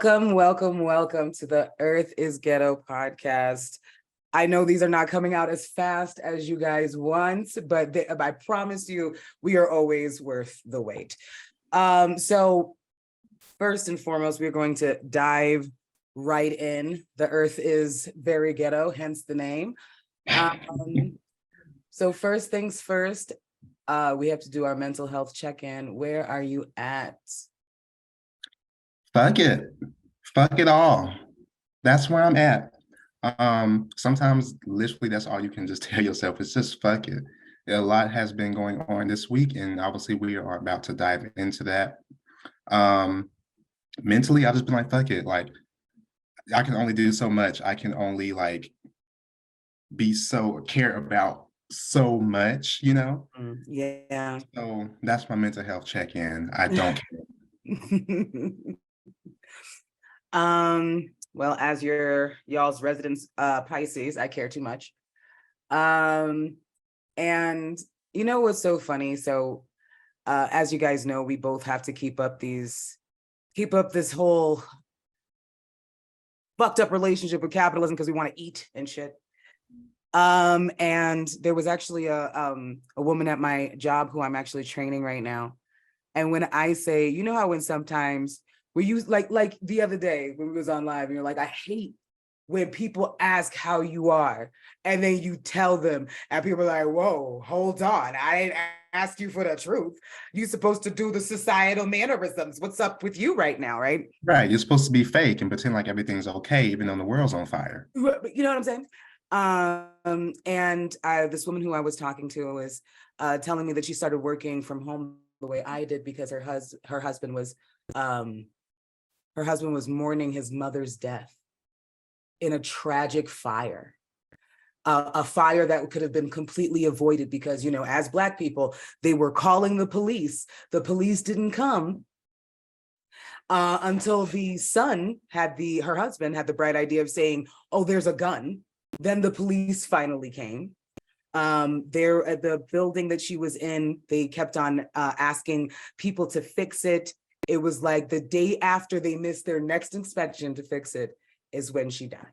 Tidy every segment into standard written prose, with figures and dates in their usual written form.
Welcome to the Earth is Ghetto podcast. I know these are not coming out as fast as you guys want, but I promise you, we are always worth the wait. So first and foremost, we're going to dive right in. The Earth is very ghetto, hence the name. So first things first, we have to do our mental health check-in. Where are you at? Fuck it all. That's where I'm at. Sometimes literally that's all you can just tell yourself. It's just fuck it. A lot has been going on this week, and obviously we are about to dive into that. Mentally, I've just been like, fuck it. Like, I can only do so much. I can only care about so much, you know? Yeah. So that's my mental health check-in. I don't care. Well, as y'all's residents, Pisces, I care too much. And you know what's so funny? So, as you guys know, we both have to keep up this whole fucked up relationship with capitalism because we want to eat and shit. And there was actually a woman at my job who I'm actually training right now. And when I say, you know how when sometimes we use like the other day when we was on live and you're like, I hate when people ask how you are and then you tell them and people are like, whoa, hold on. I didn't ask you for the truth. You're supposed to do the societal mannerisms. What's up with you right now, right? Right. You're supposed to be fake and pretend like everything's okay, even though the world's on fire. You know what I'm saying? And this woman who I was talking to was telling me that she started working from home the way I did because her husband was mourning his mother's death in a tragic fire, a fire that could have been completely avoided because, you know, as Black people, they were calling the police. The police didn't come until the her husband had the bright idea of saying, oh, there's a gun. Then the police finally came. There at the building that she was in, they kept on asking people to fix it. It was like the day after they missed their next inspection to fix it is when she died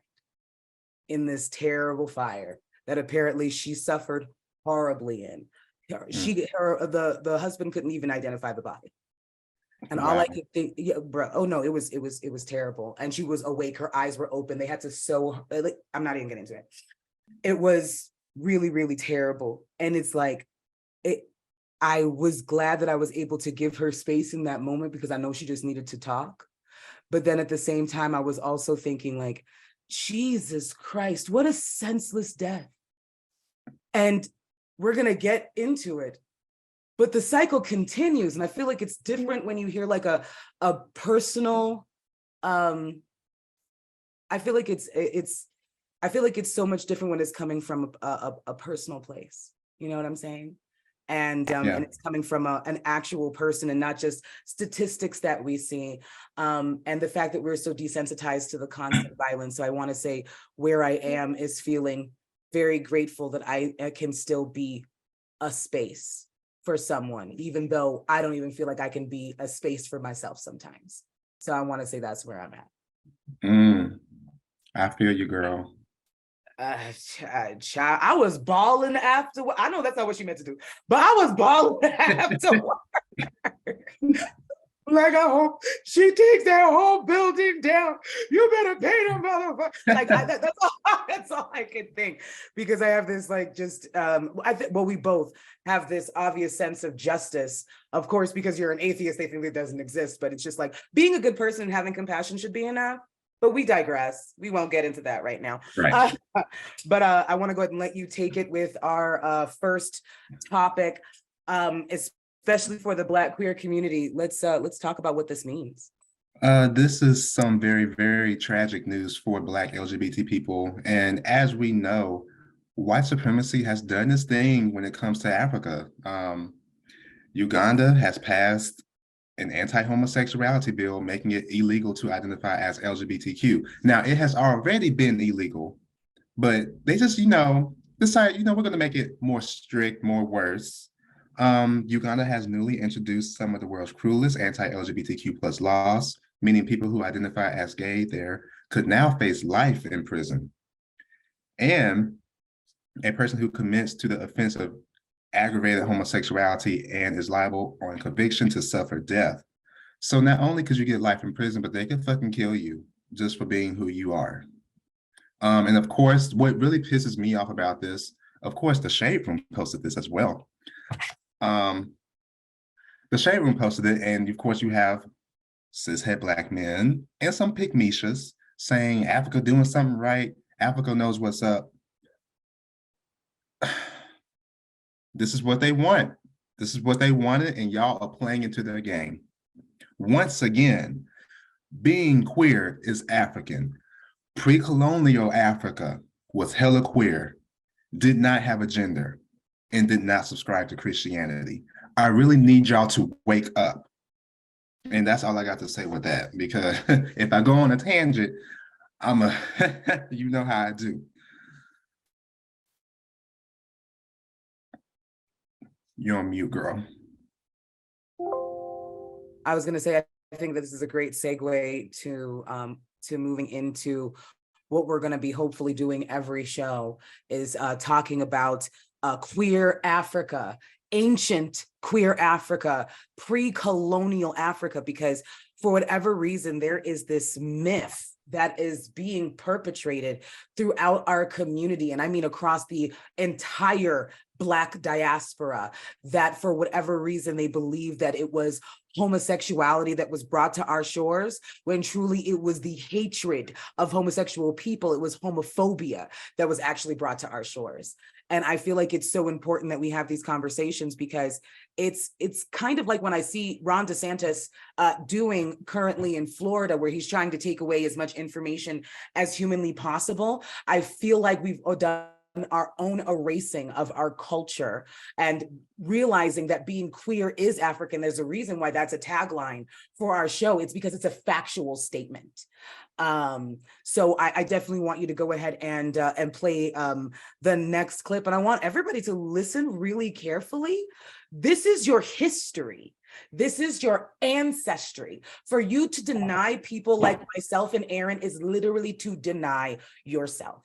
in this terrible fire that apparently she suffered horribly in. The husband couldn't even identify the body. And wow. All I could think, yeah, bro, oh no, it was terrible. And she was awake, her eyes were open. They had to sew, I'm not even getting into it. It was really, really terrible. And it's like, I was glad that I was able to give her space in that moment because I know she just needed to talk. But then at the same time, I was also thinking like, Jesus Christ, what a senseless death. And we're going to get into it. But the cycle continues. And I feel like it's different when you hear like a personal, I feel like it's so much different when it's coming from a personal place. You know what I'm saying? And it's coming from an actual person and not just statistics that we see. And the fact that we're so desensitized to the constant violence. So I want to say where I am is feeling very grateful that I can still be a space for someone, even though I don't even feel like I can be a space for myself sometimes. So I want to say that's where I'm at. I feel you, girl. Child, I was bawling after. I know that's not what she meant to do, but I was bawling after. Like, I hope she takes that whole building down. You better pay them, motherfucker. Like, that's all I can think, because I have this like just we both have this obvious sense of justice. Of course, because you're an atheist, they think it doesn't exist, but it's just like being a good person and having compassion should be enough. But we digress. We won't get into that right now. Right. But I want to go ahead and let you take it with our first topic, especially for the Black queer community. Let's talk about what this means. This is some very, very tragic news for Black LGBT people. And as we know, white supremacy has done its thing when it comes to Africa. Uganda has passed an anti-homosexuality bill, making it illegal to identify as LGBTQ. Now, it has already been illegal, but they just, decided, we're going to make it more strict, more worse. Uganda has newly introduced some of the world's cruelest anti-LGBTQ plus laws, meaning people who identify as gay there could now face life in prison. And a person who commits to the offense of aggravated homosexuality and is liable on conviction to suffer death. So not only could you get life in prison, but they could fucking kill you just for being who you are. And of course, what really pisses me off about this, of course, the Shade Room posted this as well. The Shade Room posted it, and of course you have cishet Black men and some pygmishas saying Africa doing something right, Africa knows what's up. This is what they want. This is what they wanted, and y'all are playing into their game. Once again, being queer is African. Pre-colonial Africa was hella queer, did not have a gender, and did not subscribe to Christianity. I really need y'all to wake up. And that's all I got to say with that, because if I go on a tangent, you know how I do. You're on mute, girl. I was going to say, I think that this is a great segue to moving into what we're going to be hopefully doing every show is talking about queer Africa, ancient queer Africa, pre-colonial Africa, because for whatever reason, there is this myth that is being perpetrated throughout our community. And I mean, across the entire Black diaspora, that for whatever reason, they believe that it was homosexuality that was brought to our shores, when truly it was the hatred of homosexual people. It was homophobia that was actually brought to our shores. And I feel like it's so important that we have these conversations, because it's kind of like when I see Ron DeSantis doing currently in Florida, where he's trying to take away as much information as humanly possible. I feel like we've done our own erasing of our culture and realizing that being queer is African. There's a reason why that's a tagline for our show. It's because it's a factual statement. So I definitely want you to go ahead and play the next clip. And I want everybody to listen really carefully. This is your history. This is your ancestry. For you to deny people like myself and Aaron is literally to deny yourself.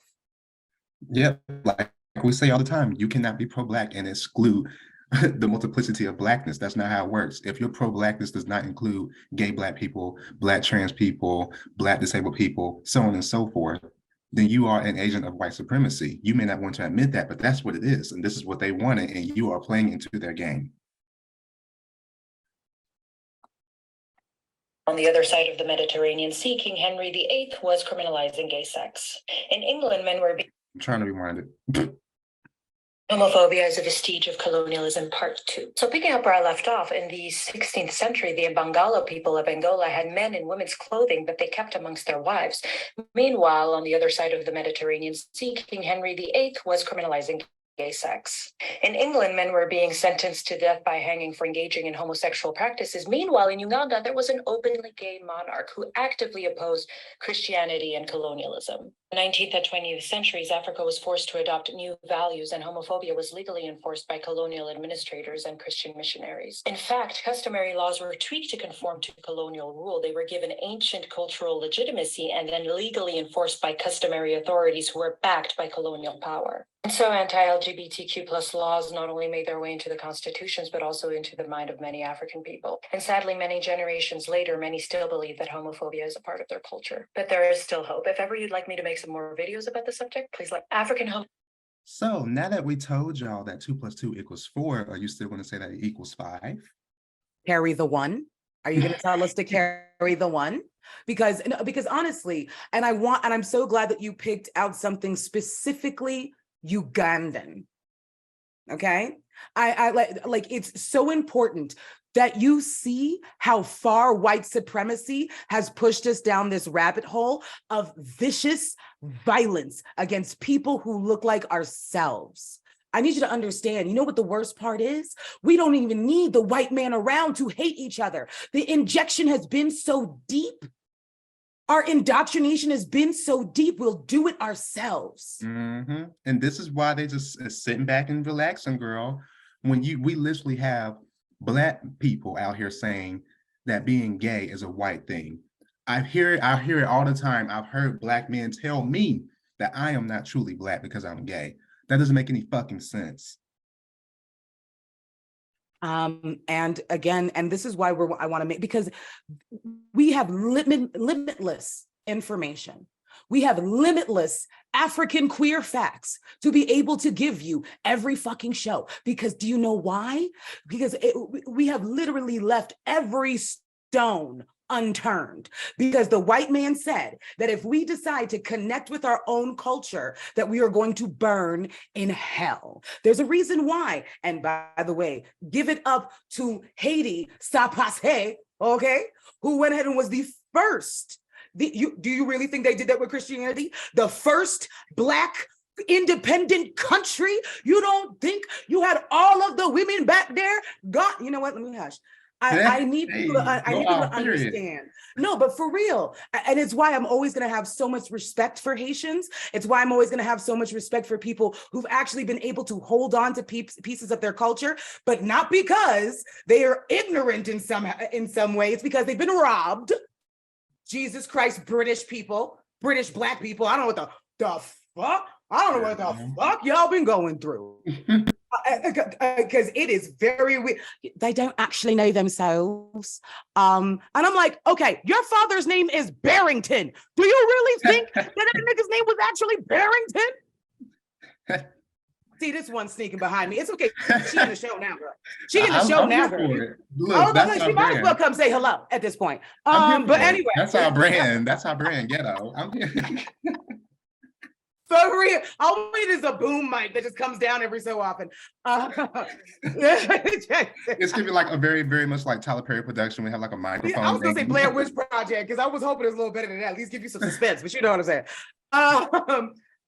Yep, like we say all the time, you cannot be pro-Black and exclude the multiplicity of Blackness. That's not how it works. If your pro-Blackness does not include gay Black people, Black trans people, Black disabled people, so on and so forth, then you are an agent of white supremacy. You may not want to admit that, but that's what it is. And this is what they wanted, and you are playing into their game. On the other side of the Mediterranean Sea, King Henry VIII was criminalizing gay sex. In England, men were being... I'm trying to rewind it. Homophobia is a vestige of colonialism, part 2. So picking up where I left off, in the 16th century, the Bangala people of Angola had men in women's clothing that they kept amongst their wives. Meanwhile, on the other side of the Mediterranean Sea, King Henry VIII was criminalizing gay sex. In England, men were being sentenced to death by hanging for engaging in homosexual practices. Meanwhile, in Uganda, there was an openly gay monarch who actively opposed Christianity and colonialism. In the 19th and 20th centuries, Africa was forced to adopt new values, and homophobia was legally enforced by colonial administrators and Christian missionaries. In fact, customary laws were tweaked to conform to colonial rule. They were given ancient cultural legitimacy and then legally enforced by customary authorities who were backed by colonial power. And so anti-LGBTQ plus laws not only made their way into the constitutions, but also into the mind of many African people. And sadly, many generations later, many still believe that homophobia is a part of their culture. But there is still hope. If ever you'd like me to make some more videos about the subject, please let African hope. So now that we told y'all that 2 + 2 = 4, are you still going to say that it equals 5? Carry the one. Are you going to tell us to carry the one? Because honestly, and I'm so glad that you picked out something specifically Ugandan. Okay. I like it's so important that you see how far white supremacy has pushed us down this rabbit hole of vicious violence against people who look like ourselves. I need you to understand, you know what the worst part is? We don't even need the white man around to hate each other. The injection has been so deep. Our indoctrination has been so deep, we'll do it ourselves. Mm-hmm. And this is why they just sitting back and relaxing, girl. When we literally have Black people out here saying that being gay is a white thing. I hear it all the time. I've heard Black men tell me that I am not truly Black because I'm gay. That doesn't make any fucking sense. And again, and this is why I want to make, because we have limitless information. We have limitless African queer facts to be able to give you every fucking show. Because do you know why? Because we have literally left every stone unturned, because the white man said that if we decide to connect with our own culture, that we are going to burn in hell. There's a reason why. And by the way, give it up to Haiti Sapase, okay, who went ahead and was the first. Do you really think they did that with Christianity? The first Black independent country? You don't think you had all of the women back there? God, you know what? Let me hush. I need people to understand. No, but for real. And it's why I'm always going to have so much respect for Haitians. It's why I'm always going to have so much respect for people who've actually been able to hold on to pieces of their culture, but not because they are ignorant in some way. It's because they've been robbed. Jesus Christ, British people, British Black people. I don't know what the fuck. I don't know what the fuck y'all been going through. Because it is very weird. They don't actually know themselves. And I'm like, okay, your father's name is Barrington. Do you really think that nigga's name was actually Barrington? See, this one sneaking behind me. It's okay. She in the show now, girl. She in the show now, girl. Look, that's she might as well come say hello at this point. But anyway. That's our brand. That's our brand, ghetto. I'm here. For real, all we need is a boom mic that just comes down every so often. It's gonna be like a very, very much like Tyler Perry production. We have like a microphone. I was gonna say Blair Witch Project because I was hoping it was a little better than that. At least give you some suspense, but you know what I'm saying.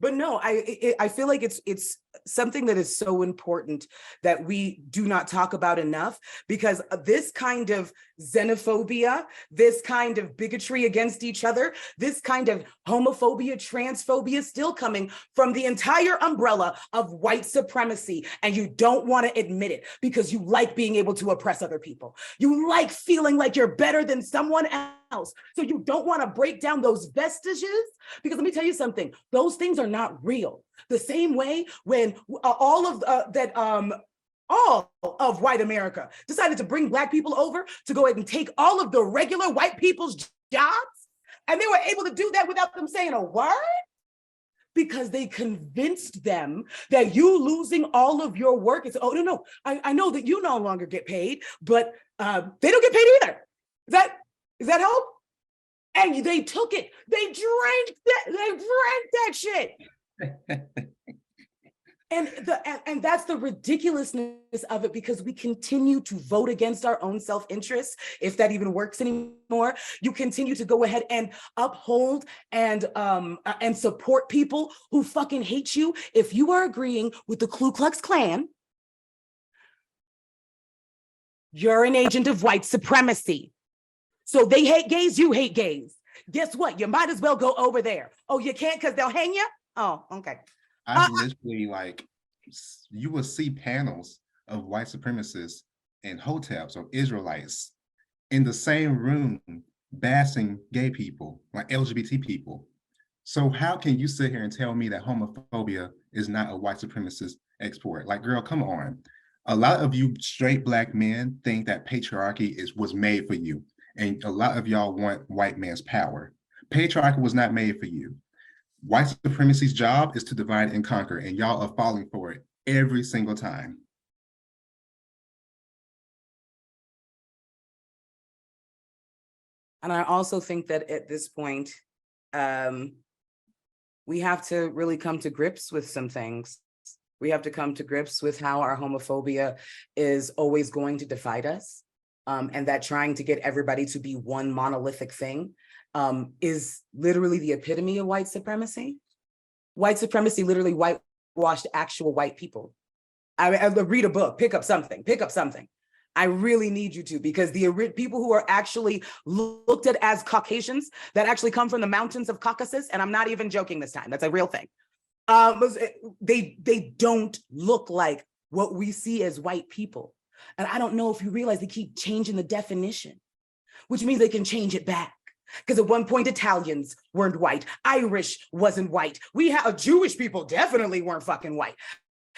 But no, I feel like it's something that is so important that we do not talk about enough, because this kind of xenophobia, this kind of bigotry against each other, this kind of homophobia, transphobia still coming from the entire umbrella of white supremacy. And you don't want to admit it because you like being able to oppress other people. You like feeling like you're better than someone else. So you don't want to break down those vestiges, because let me tell you something, those things are not real. The same way when all of white America decided to bring Black people over to go ahead and take all of the regular white people's jobs, and they were able to do that without them saying a word, because they convinced them that you losing all of your work is, oh, no, I know that you no longer get paid, but they don't get paid either. Is that help? And they took it. They drank that shit. And that's the ridiculousness of it, because we continue to vote against our own self-interest, if that even works anymore. You continue to go ahead and uphold and support people who fucking hate you. If you are agreeing with the Ku Klux Klan, you're an agent of white supremacy. So they hate gays, you hate gays. Guess what? You might as well go over there. Oh, you can't because they'll hang you? Oh, okay. I literally, like, you will see panels of white supremacists and hotels of Israelites in the same room bashing gay people, like LGBT people. So how can you sit here and tell me that homophobia is not a white supremacist export? Like, girl, come on. A lot of you straight Black men think that patriarchy was made for you. And a lot of y'all want white man's power. Patriarchy was not made for you. White supremacy's job is to divide and conquer, and y'all are falling for it every single time. And I also think that at this point, we have to really come to grips with some things. We have to come to grips with how our homophobia is always going to divide us. And that trying to get everybody to be one monolithic thing is literally the epitome of white supremacy. White supremacy literally whitewashed actual white people. I read a book, pick up something. I really need you to, because the people who are actually looked at as Caucasians that actually come from the mountains of Caucasus, and I'm not even joking this time, that's a real thing. They don't look like what we see as white people. And I don't know if you realize they keep changing the definition, which means they can change it back. Because at one point, Italians weren't white. Irish wasn't white. We have Jewish people definitely weren't fucking white.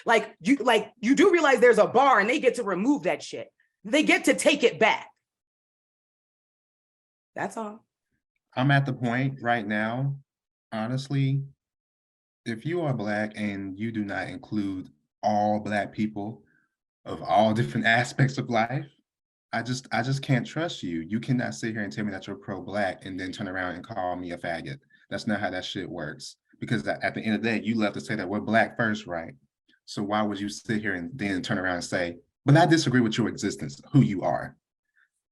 Like you do realize there's a bar and they get to remove that shit. They get to take it back. That's all. I'm at the point right now, honestly, if you are Black and you do not include all Black people of all different aspects of life, I just can't trust you. You cannot sit here and tell me that you're pro-Black and then turn around and call me a faggot. That's not how that shit works. Because at the end of the day, you love to say that we're Black first, right? So why would you sit here and then turn around and say, but I disagree with your existence, who you are?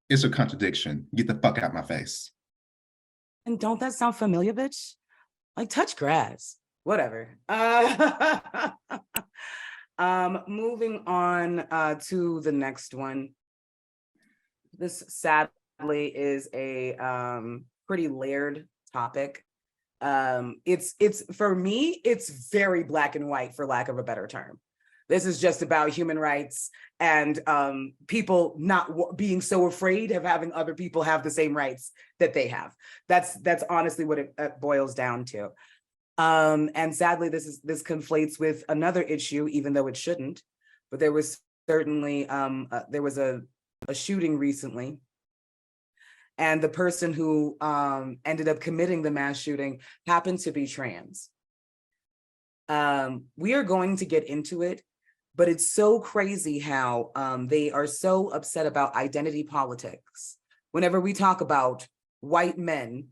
It's a contradiction. Get the fuck out my face. And don't that sound familiar, bitch? Like touch grass, whatever. Moving on to the next one. This sadly is a pretty layered topic. It's for me, it's very black and white, for lack of a better term. This is just about human rights and people not being so afraid of having other people have the same rights that they have. That's honestly what it boils down to. And sadly, this conflates with another issue, even though it shouldn't. But there was certainly there was a shooting recently, and the person who ended up committing the mass shooting happened to be trans. We are going to get into it, but it's so crazy how they are so upset about identity politics. Whenever we talk about white men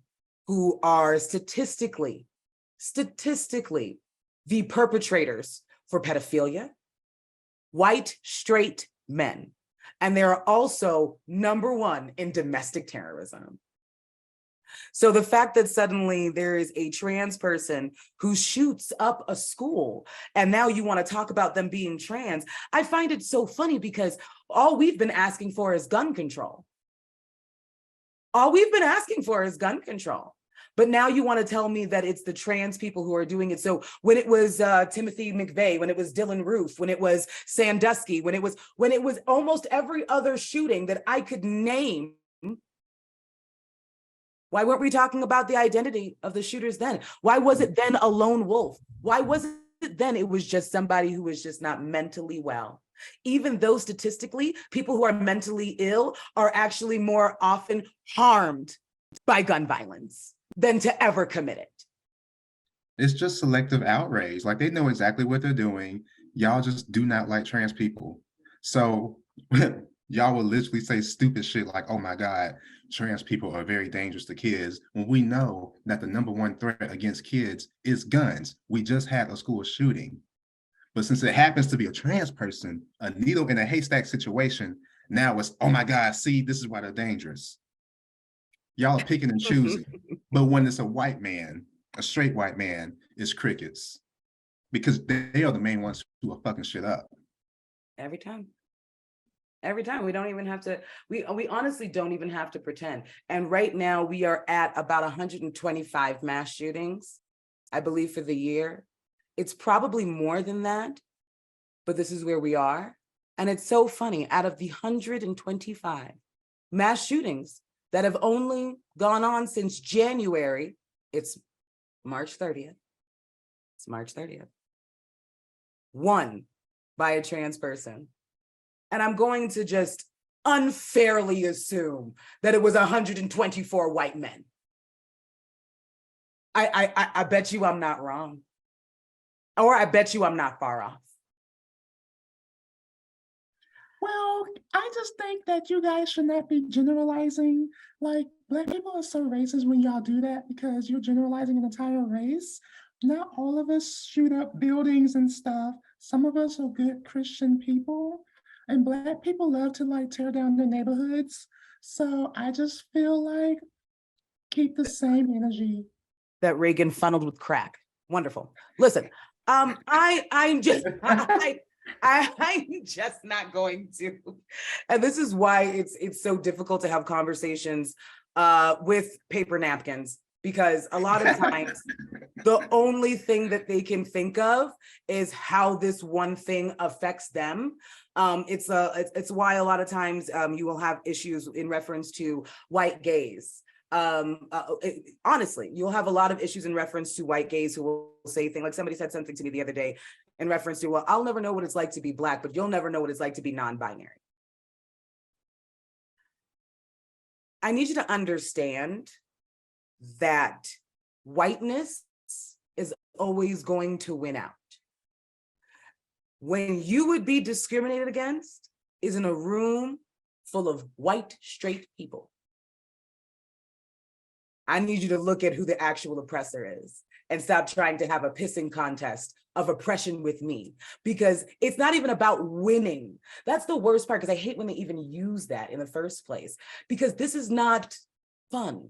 who are statistically the perpetrators for pedophilia, white straight men. And they are also #1 in domestic terrorism. So the fact that suddenly there is a trans person who shoots up a school and now you want to talk about them being trans, I find it so funny because all we've been asking for is gun control. All we've been asking for is gun control. But now you want to tell me that it's the trans people who are doing it. So when it was Timothy McVeigh, when it was Dylan Roof, when it was Sandusky, when it was almost every other shooting that I could name, why weren't we talking about the identity of the shooters then? Why was it then a lone wolf? Why was it then it was just somebody who was just not mentally well? Even though statistically, people who are mentally ill are actually more often harmed by gun violence than to ever commit it. It's just selective outrage. Like they know exactly what they're doing. Y'all just do not like trans people. So y'all will literally say stupid shit like, oh my God, trans people are very dangerous to kids, when we know that the #1 threat against kids is guns. We just had a school shooting. But since it happens to be a trans person, a needle in a haystack situation, now it's, oh my God, see, this is why they're dangerous. Y'all are picking and choosing. But when it's a white man, a straight white man, it's crickets. Because they are the main ones who are fucking shit up. Every time. Every time. We don't even have to, we honestly don't even have to pretend. And right now we are at about 125 mass shootings, I believe, for the year. It's probably more than that, but this is where we are. And it's so funny, out of the 125 mass shootings that have only gone on since January, it's March 30th. It's March 30th. One by a trans person. And I'm going to just unfairly assume that it was 124 white men. I bet you I'm not wrong. Or I bet you I'm not far off. Well, I just think that you guys should not be generalizing. Like, Black people are so racist when y'all do that because you're generalizing an entire race. Not all of us shoot up buildings and stuff. Some of us are good Christian people, and Black people love to like tear down their neighborhoods. So I just feel like keep the same energy. That Reagan funneled with crack. Wonderful. Listen, I'm just not going to. And this is why it's so difficult to have conversations with paper napkins, because a lot of times the only thing that they can think of is how this one thing affects them. It's why a lot of times you will have issues in reference to white gaze. Honestly, you'll have a lot of issues in reference to white gays who will say things like, somebody said something to me the other day in reference to, well, I'll never know what it's like to be Black, but you'll never know what it's like to be non-binary. I need you to understand that whiteness is always going to win out. When you would be discriminated against is in a room full of white, straight people. I need you to look at who the actual oppressor is and stop trying to have a pissing contest of oppression with me, because it's not even about winning. That's the worst part, because I hate when they even use that in the first place, because this is not fun.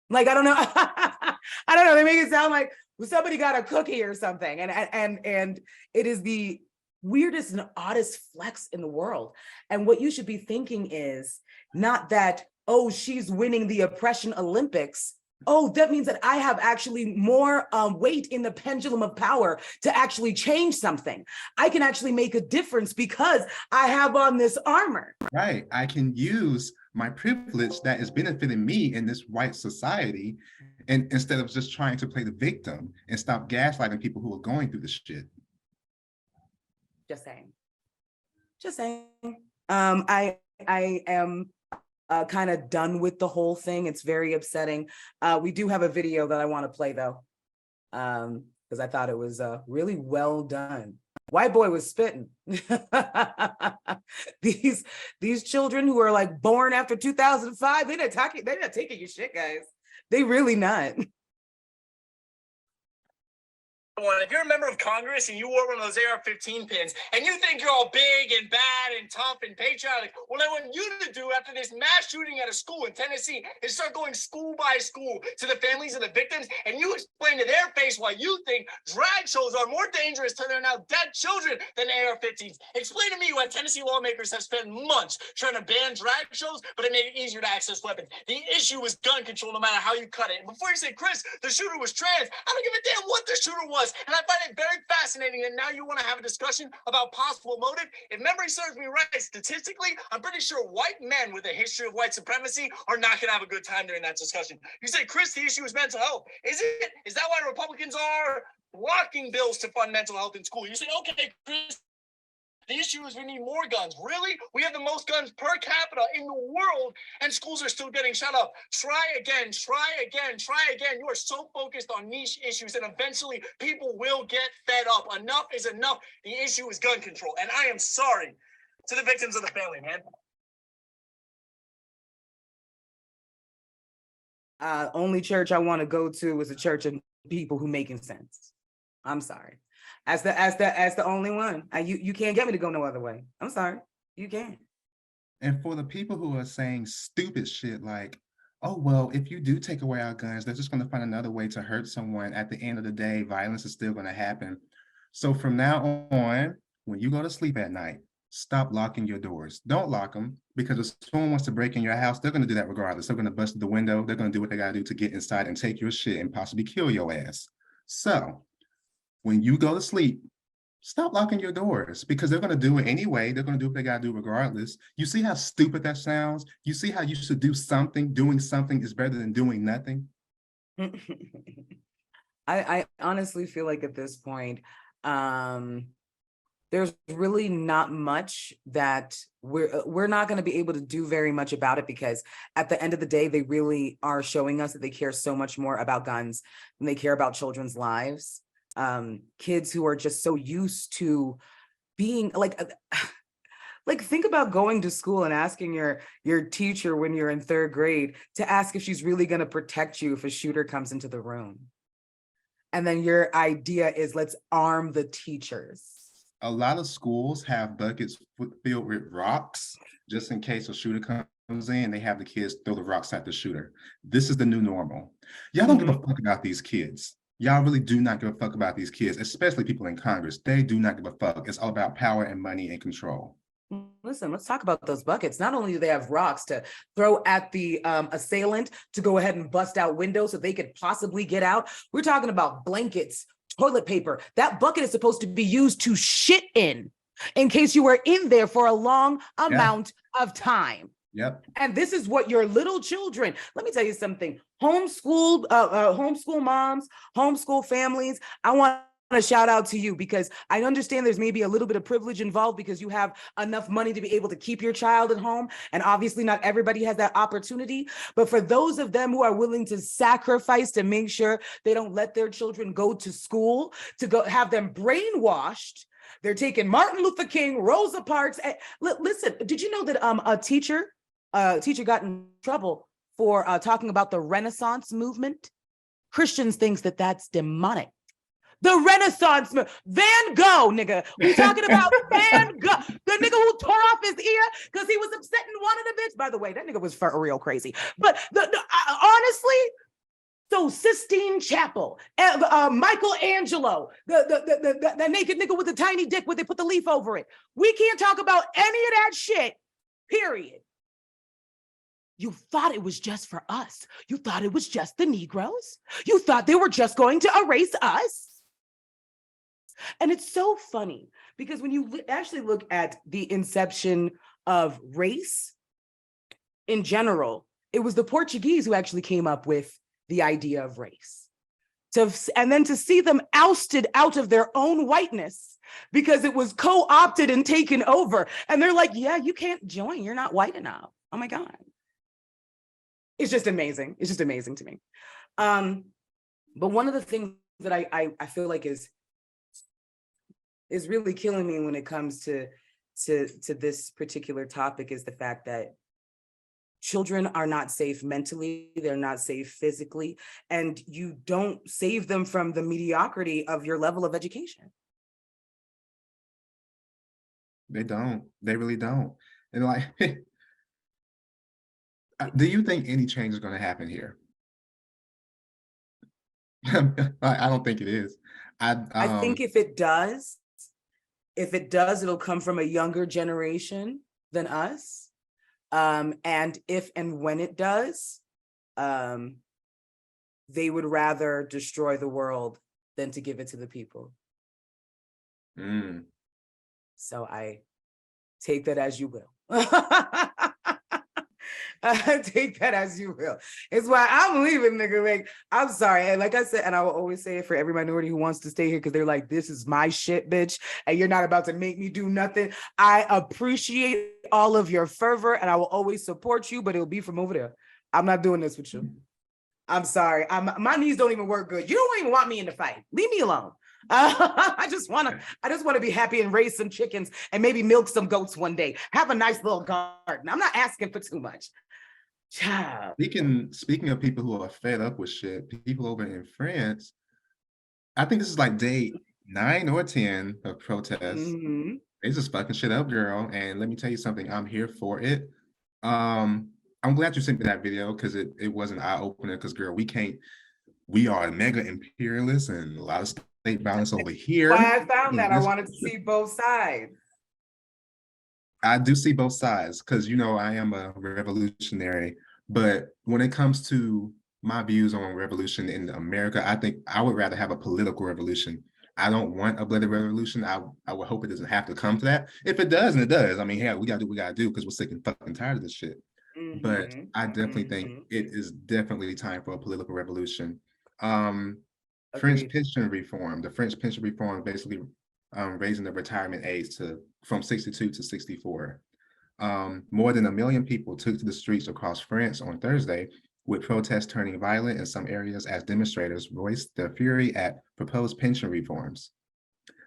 Like, I don't know. I don't know. They make it sound like somebody got a cookie or something. And it is the weirdest and oddest flex in the world. And what you should be thinking is not that, oh, she's winning the oppression Olympics. Oh, that means that I have actually more weight in the pendulum of power to actually change something. I can actually make a difference because I have on this armor. Right. I can use my privilege that is benefiting me in this white society, and instead of just trying to play the victim and stop gaslighting people who are going through this shit. Just saying. Just saying. I am kind of done with the whole thing. It's very upsetting. We do have a video that I want to play though, because I thought it was really well done. White boy was spitting. These children who are like born after 2005, they're not taking your shit, guys. They really not. If you're a member of Congress and you wore one of those AR-15 pins and you think you're all big and bad and tough and patriotic, what I want you to do after this mass shooting at a school in Tennessee is start going school by school to the families of the victims, and you explain to their face why you think drag shows are more dangerous to their now dead children than AR-15s. Explain to me why Tennessee lawmakers have spent months trying to ban drag shows, but it made it easier to access weapons. The issue was gun control, no matter how you cut it. And before you say, Chris, the shooter was trans, I don't give a damn what the shooter was. And I find it very fascinating that now you want to have a discussion about possible motive. If memory serves me right, statistically, I'm pretty sure white men with a history of white supremacy are not going to have a good time during that discussion. You say, Chris, the issue is mental health. Is it? Is that why Republicans are blocking bills to fund mental health in school? You say, okay, Chris, the issue is we need more guns. Really? We have the most guns per capita in the world, and schools are still getting shut up. Try again, try again, try again. You are so focused on niche issues, and eventually people will get fed up. Enough is enough. The issue is gun control, and I am sorry to the victims of the family, man. Only church I want to go to is a church of people who making sense. I'm sorry. As the only one. You can't get me to go no other way. I'm sorry. You can't. And for the people who are saying stupid shit like, oh, well, if you do take away our guns, they're just going to find another way to hurt someone. At the end of the day, violence is still going to happen. So from now on, when you go to sleep at night, stop locking your doors. Don't lock them, because if someone wants to break in your house, they're going to do that regardless. They're going to bust the window. They're going to do what they got to do to get inside and take your shit and possibly kill your ass. So when you go to sleep, stop locking your doors, because they're going to do it anyway. They're going to do what they got to do regardless. You see how stupid that sounds? You see how you should do something? Doing something is better than doing nothing. I honestly feel like at this point, there's really not much that we're not going to be able to do very much about it, because at the end of the day, they really are showing us that they care so much more about guns than they care about children's lives. Kids who are just so used to being like think about going to school and asking your teacher when you're in third grade to ask if she's really going to protect you if a shooter comes into the room. And then your idea is, let's arm the teachers. A lot of schools have buckets filled with rocks just in case a shooter comes in. They have the kids throw the rocks at the shooter. This is the new normal. Y'all don't give a fuck about these kids. Y'all really do not give a fuck about these kids, especially people in Congress. They do not give a fuck. It's all about power and money and control. Listen, let's talk about those buckets. Not only do they have rocks to throw at the assailant to go ahead and bust out windows so they could possibly get out, we're talking about blankets, toilet paper. That bucket is supposed to be used to shit in case you were in there for a long amount of time. Yep. And this is what your little children, let me tell you something, homeschool moms, homeschool families, I want to shout out to you because I understand there's maybe a little bit of privilege involved because you have enough money to be able to keep your child at home. And obviously not everybody has that opportunity. But for those of them who are willing to sacrifice to make sure they don't let their children go to school, to go have them brainwashed, they're taking Martin Luther King, Rosa Parks. Listen, did you know that a teacher got in trouble for talking about the Renaissance movement? Christians thinks that that's demonic. The Renaissance movement, Van Gogh, nigga. We talking about Van Gogh, the nigga who tore off his ear because he was upset and wanted a bitch. By the way, that nigga was for real crazy. But honestly, so Sistine Chapel, Michelangelo, the naked nigga with the tiny dick where they put the leaf over it. We can't talk about any of that shit, period. You thought it was just for us. You thought it was just the Negroes. You thought they were just going to erase us. And it's so funny because when you actually look at the inception of race in general, it was the Portuguese who actually came up with the idea of race. And then to see them ousted out of their own whiteness because it was co-opted and taken over. And they're like, yeah, you can't join. You're not white enough. Oh my God. It's just amazing. It's just amazing to me. But one of the things that I feel like is really killing me when it comes to this particular topic is the fact that children are not safe mentally, they're not safe physically, and you don't save them from the mediocrity of your level of education. They don't. They really don't. And like, do you think any change is going to happen here? I don't think it is. I think if it does, it'll come from a younger generation than us. And if and when it does, they would rather destroy the world than to give it to the people. So I take that as you will. Take that as you will. It's why I'm leaving, nigga. Like, I'm sorry. And like I said, and I will always say it for every minority who wants to stay here because they're like, this is my shit, bitch. And you're not about to make me do nothing. I appreciate all of your fervor and I will always support you, but it'll be from over there. I'm not doing this with you. I'm sorry. My knees don't even work good. You don't even want me in the fight. Leave me alone. I just want to be happy and raise some chickens and maybe milk some goats one day. Have a nice little garden. I'm not asking for too much. Child. Speaking of people who are fed up with shit, people over in France, I think this is like day 9 or 10 of protests. Mm-hmm. They just fucking shit up, girl. And let me tell you something, I'm here for it. I'm glad you sent me that video because it was an eye-opener because girl, we are mega imperialists and a lot of state violence over here. Why I found that I wanted to see both sides. I do see both sides because, you know, I am a revolutionary, but when it comes to my views on revolution in America, I think I would rather have a political revolution. I don't want a bloody revolution. I would hope it doesn't have to come to that. If it does, and it does, I mean, hey, we gotta do what we gotta do because we're sick and fucking tired of this shit. But I definitely think it is definitely time for a political revolution. French pension reform. The French pension reform basically raising the retirement age from 62 to 64. More than 1 million people took to the streets across France on Thursday, with protests turning violent in some areas as demonstrators voiced their fury at proposed pension reforms.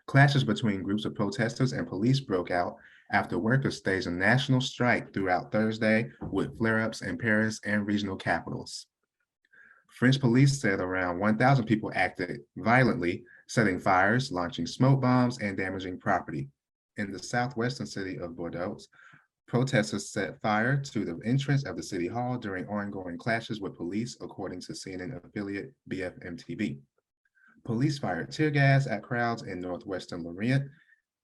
Clashes between groups of protesters and police broke out after workers staged a national strike throughout Thursday with flare-ups in Paris and regional capitals. French police said around 1,000 people acted violently, setting fires, launching smoke bombs, and damaging property. In the southwestern city of Bordeaux, protesters set fire to the entrance of the city hall during ongoing clashes with police, according to CNN affiliate BFM-TV. Police fired tear gas at crowds in northwestern Lorient,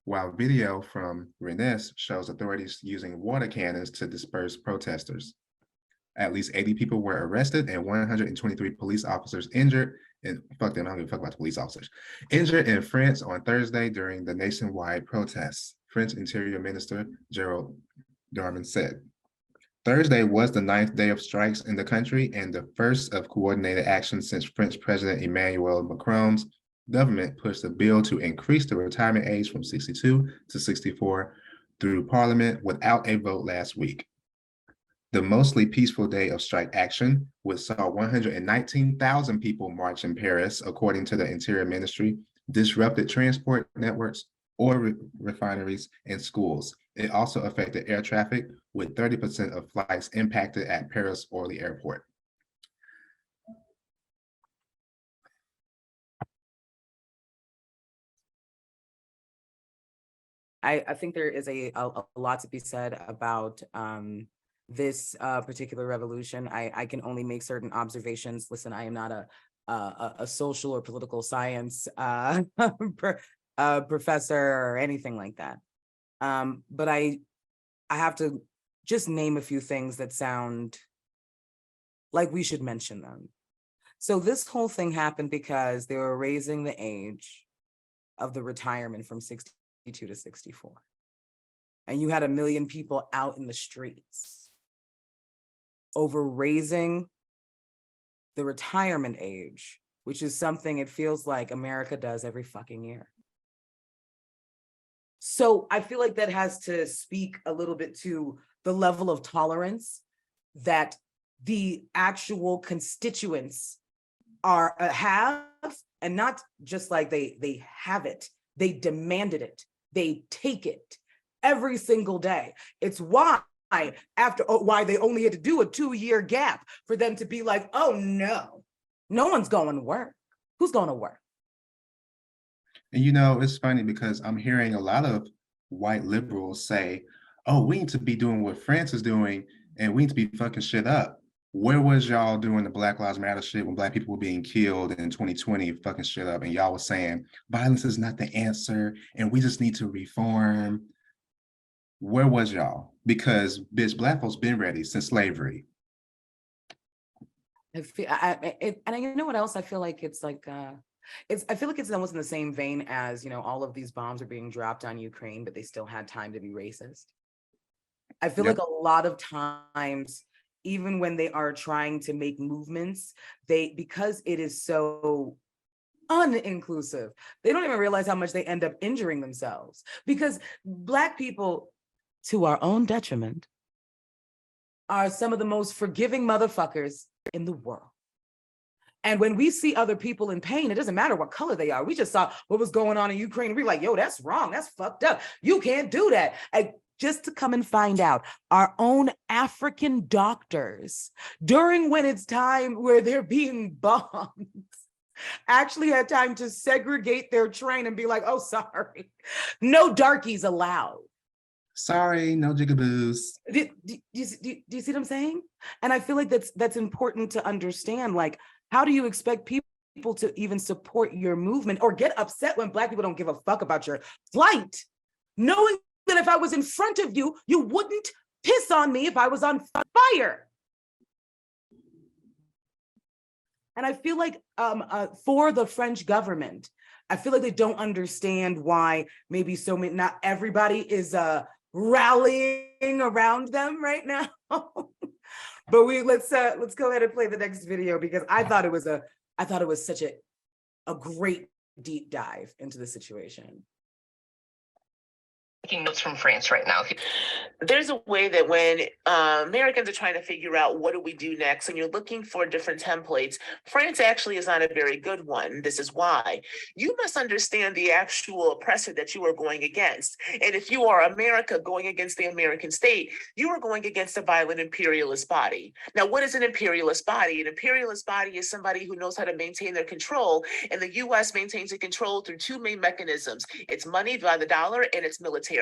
while video from Rennes shows authorities using water cannons to disperse protesters. At least 80 people were arrested and 123 police officers injured. And fuck them, I don't give a fuck about the police officers. Injured in France on Thursday during the nationwide protests, French Interior Minister Gerald Darmanin said. Thursday was the 9th day of strikes in the country and the first of coordinated action since French President Emmanuel Macron's government pushed a bill to increase the retirement age from 62 to 64 through Parliament without a vote last week. The mostly peaceful day of strike action, which saw 119,000 people march in Paris, according to the Interior Ministry, disrupted transport networks or refineries and schools. It also affected air traffic, with 30% of flights impacted at Paris Orly Airport. I think there is a lot to be said about this particular revolution. I can only make certain observations. Listen, I am not a social or political science professor or anything like that. But I have to just name a few things that sound like we should mention them. So this whole thing happened because they were raising the age of the retirement from 62 to 64. And you had 1 million people out in the streets over raising the retirement age, which is something it feels like America does every fucking year. So I feel like that has to speak a little bit to the level of tolerance that the actual constituents have, and not just like they have it, they demanded it, they take it every single day. It's why why they only had to do a 2-year gap for them to be like, oh no one's going to work. Who's going to work? And you know, it's funny because I'm hearing a lot of white liberals say, oh, we need to be doing what France is doing and we need to be fucking shit up. Where was y'all doing the Black Lives Matter shit when Black people were being killed in 2020, fucking shit up, and y'all was saying violence is not the answer and we just need to reform? Where was y'all? Because bitch, Black folks been ready since slavery. And you know what else? I feel like it's like I feel like it's almost in the same vein as, you know, all of these bombs are being dropped on Ukraine, but they still had time to be racist. I feel like a lot of times, even when they are trying to make movements, because it is so uninclusive, they don't even realize how much they end up injuring themselves. Because Black people, to our own detriment, are some of the most forgiving motherfuckers in the world. And when we see other people in pain, it doesn't matter what color they are. We just saw what was going on in Ukraine. We're like, yo, that's wrong. That's fucked up. You can't do that. And just to come and find out, our own African doctors, during when it's time where they're being bombed, actually had time to segregate their train and be like, oh, sorry, no darkies allowed. Sorry, no jigaboos. Do you see what I'm saying? And I feel like that's important to understand. Like, how do you expect people to even support your movement or get upset when Black people don't give a fuck about your plight, knowing that if I was in front of you, you wouldn't piss on me if I was on fire? And I feel like for the French government, I feel like they don't understand why maybe not everybody is rallying around them right now. But let's go ahead and play the next video, because I thought it was such a great deep dive into the situation. Taking notes from France right now. There's a way that when Americans are trying to figure out what do we do next, and you're looking for different templates, France actually is not a very good one. This is why. You must understand the actual oppressor that you are going against. And if you are America going against the American state, you are going against a violent imperialist body. Now, what is an imperialist body? An imperialist body is somebody who knows how to maintain their control, and the U.S. maintains its control through two main mechanisms. It's money by the dollar, and it's military.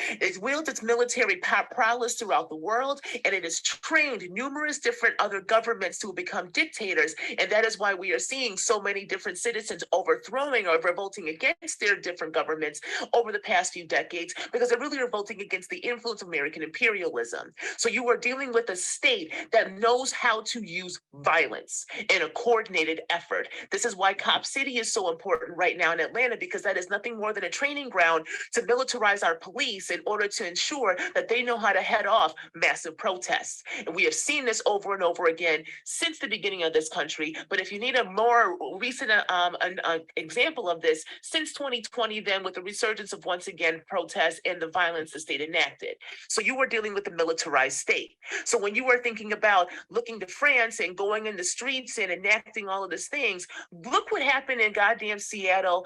It wields its military prowess throughout the world, and it has trained numerous different other governments to become dictators. And that is why we are seeing so many different citizens overthrowing or revolting against their different governments over the past few decades, because they're really revolting against the influence of American imperialism. So you are dealing with a state that knows how to use violence in a coordinated effort. This is why Cop City is so important right now in Atlanta, because that is nothing more than a training ground to militarize militarize our police in order to ensure that they know how to head off massive protests. And we have seen this over and over again since the beginning of this country. But if you need a more recent an example of this, since 2020, then with the resurgence of once again protests and the violence the state enacted. So you were dealing with the militarized state. So when you were thinking about looking to France and going in the streets and enacting all of these things, look what happened in goddamn Seattle,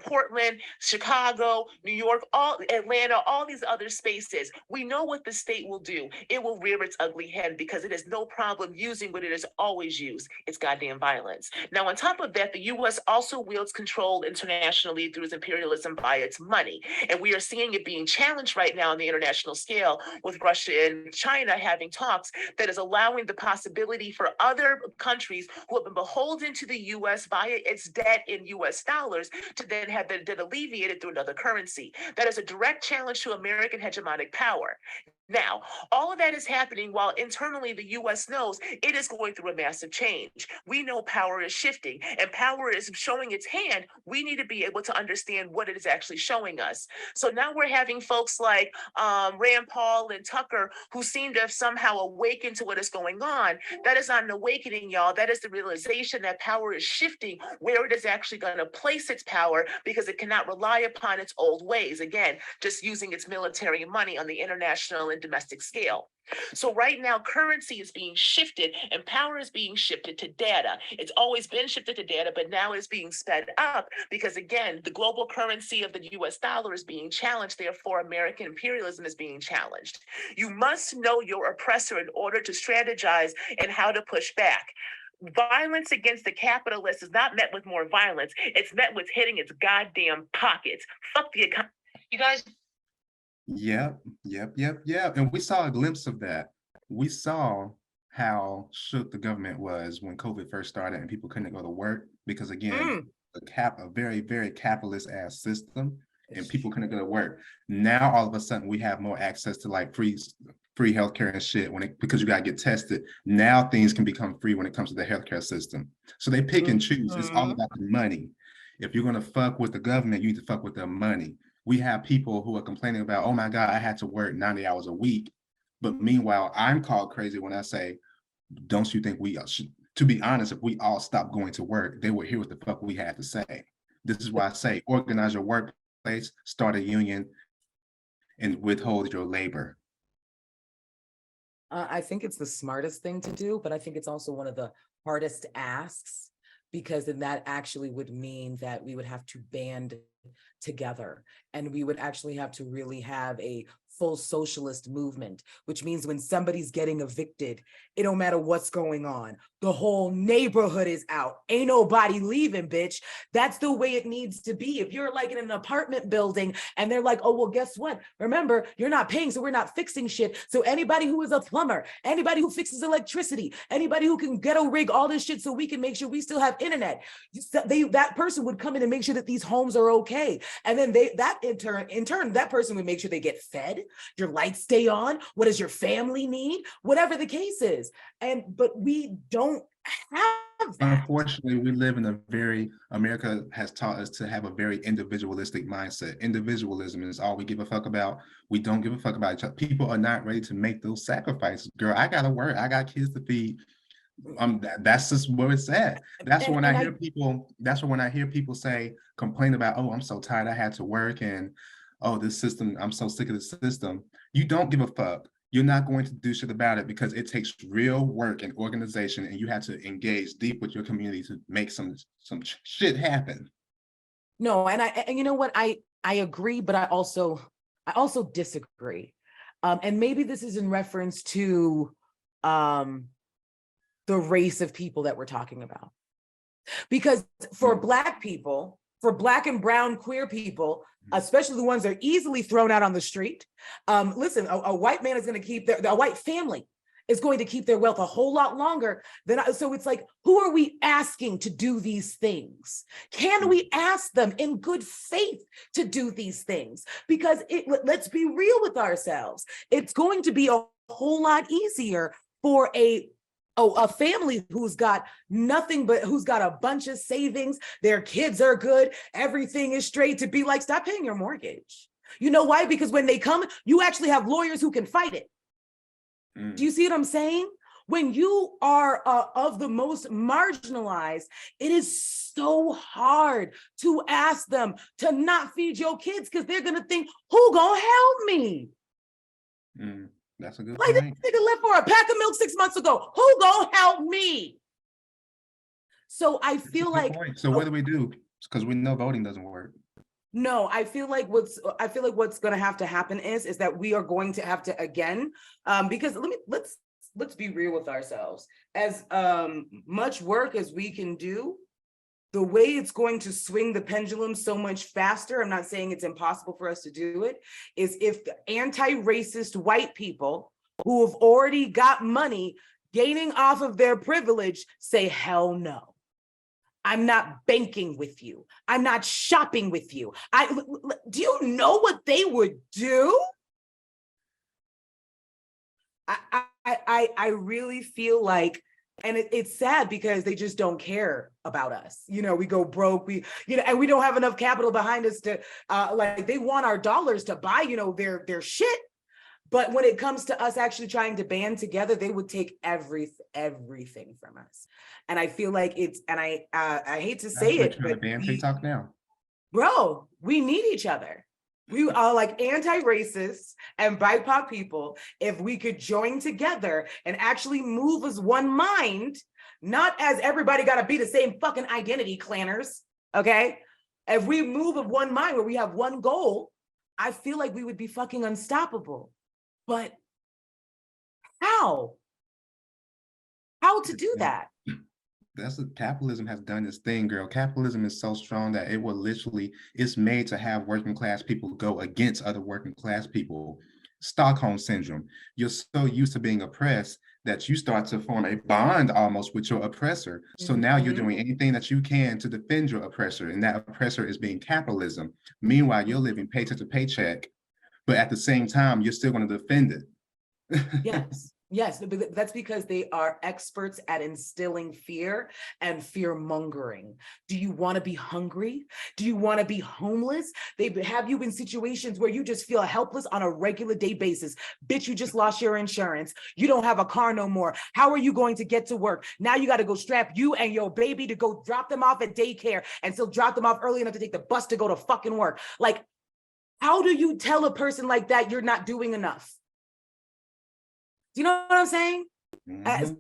Portland, Chicago, New York, all Atlanta, all these other spaces. We know what the state will do. It will rear its ugly head because it has no problem using what it has always used. It's goddamn violence. Now, on top of that, the U.S. also wields control internationally through its imperialism by its money. And we are seeing it being challenged right now on the international scale with Russia and China having talks that is allowing the possibility for other countries who have been beholden to the U.S. via its debt in U.S. dollars to then have their debt alleviated through another currency. That is a direct challenge to American hegemonic power. Now, all of that is happening while internally the U.S. knows it is going through a massive change. We know power is shifting and power is showing its hand. We need to be able to understand what it is actually showing us. So now we're having folks like Rand Paul and Tucker who seem to have somehow awakened to what is going on. That is not an awakening, y'all. That is the realization that power is shifting where it is actually going to place its power because it cannot rely upon its old ways. Again, just using its military and money on the international and domestic scale. So right now, currency is being shifted and power is being shifted to data. It's always been shifted to data, but now it's being sped up because, again, the global currency of the US dollar is being challenged. Therefore, American imperialism is being challenged. You must know your oppressor in order to strategize and how to push back. Violence against the capitalist is not met with more violence. It's met with hitting its goddamn pockets. Fuck the economy. You guys. Yep. And we saw a glimpse of that. We saw how shook the government was when COVID first started and people couldn't go to work because, again, a very, very capitalist ass system and people couldn't go to work. Now, all of a sudden, we have more access to like free healthcare and shit because you got to get tested. Now things can become free when it comes to the healthcare system. So they pick and choose. It's all about the money. If you're going to fuck with the government, you need to fuck with their money. We have people who are complaining about, oh my God, I had to work 90 hours a week. But meanwhile, I'm called crazy when I say, don't you think we should, to be honest, if we all stopped going to work, they would hear what the fuck we had to say. This is why I say, organize your workplace, start a union, and withhold your labor. I think it's the smartest thing to do, but I think it's also one of the hardest asks, because then that actually would mean that we would have to band together and we would actually have to really have a full socialist movement, which means when somebody's getting evicted, it don't matter what's going on. The whole neighborhood is out. Ain't nobody leaving, bitch. That's the way it needs to be. If you're like in an apartment building and they're like, oh, well, guess what? Remember, you're not paying, so we're not fixing shit. So anybody who is a plumber, anybody who fixes electricity, anybody who can ghetto rig all this shit so we can make sure we still have internet, that person would come in and make sure that these homes are okay. And then in turn, that person would make sure they get fed, your lights stay on, what does your family need, whatever the case is. But we don't have that. Unfortunately, we live in America has taught us to have a very individualistic mindset. Individualism is all we give a fuck about. We don't give a fuck about each other. People are not ready to make those sacrifices. Girl, I gotta work, I got kids to feed. That's just where it's at. That's when I hear people say, complain about, oh, I'm so tired, I had to work, and oh, this system, I'm so sick of the system. You don't give a fuck. You're not going to do shit about it because it takes real work and organization, and you have to engage deep with your community to make some shit happen. No, and you know what? I agree, but I also disagree. And maybe this is in reference to the race of people that we're talking about. Because for Black people, for Black and brown queer people, especially the ones that are easily thrown out on the street, listen, a white man is going to keep a white family is going to keep their wealth a whole lot longer than, so it's like, who are we asking to do these things? Can we ask them in good faith to do these things? Because let's be real with ourselves. It's going to be a whole lot easier for a family who's got nothing but who's got a bunch of savings, their kids are good, everything is straight, to be like, stop paying your mortgage. You know why? Because when they come, you actually have lawyers who can fight it. Mm. Do you see what I'm saying? When you are of the most marginalized, it is so hard to ask them to not feed your kids because they're gonna think, who gonna help me? That's a good Like this point. nigga left for a pack of milk 6 months ago. Who gonna help me? So I That's a feel good like, point. So what do we do? Because we know voting doesn't work. no, I feel like what's gonna have to happen is that we are going to have to again, because let's be real with ourselves. As much work as we can do, the way it's going to swing the pendulum so much faster, I'm not saying it's impossible for us to do it, is if the anti-racist white people who have already got money gaining off of their privilege say, hell no. I'm not banking with you. I'm not shopping with you. Do you know what they would do? I really feel like, and it's sad because they just don't care about us. You know, we go broke, and we don't have enough capital behind us to, like, they want our dollars to buy, their shit. But when it comes to us actually trying to band together, they would take everything from us. And I feel like I hate to say it, Trying to but ban TikTok now. bro, we need each other. We are like anti-racist and BIPOC people. If we could join together and actually move as one mind, not as everybody got to be the same fucking identity, clanners, okay? If we move of one mind where we have one goal, I feel like we would be fucking unstoppable. But how? How to do that? That's what capitalism has done its thing, girl. Capitalism is so strong that it will literally, it's made to have working class people go against other working class people. Stockholm syndrome. You're so used to being oppressed that you start to form a bond almost with your oppressor. So now you're doing anything that you can to defend your oppressor, and that oppressor is being capitalism. Meanwhile, you're living paycheck to paycheck, but at the same time, you're still going to defend it. Yes, but that's because they are experts at instilling fear and fear mongering. Do you want to be hungry? Do you want to be homeless? They have you in situations where you just feel helpless on a regular day basis. Bitch, you just lost your insurance. You don't have a car no more. How are you going to get to work? Now you got to go strap you and your baby to go drop them off at daycare and still drop them off early enough to take the bus to go to fucking work. Like, how do you tell a person like that you're not doing enough? Do you know what I'm saying?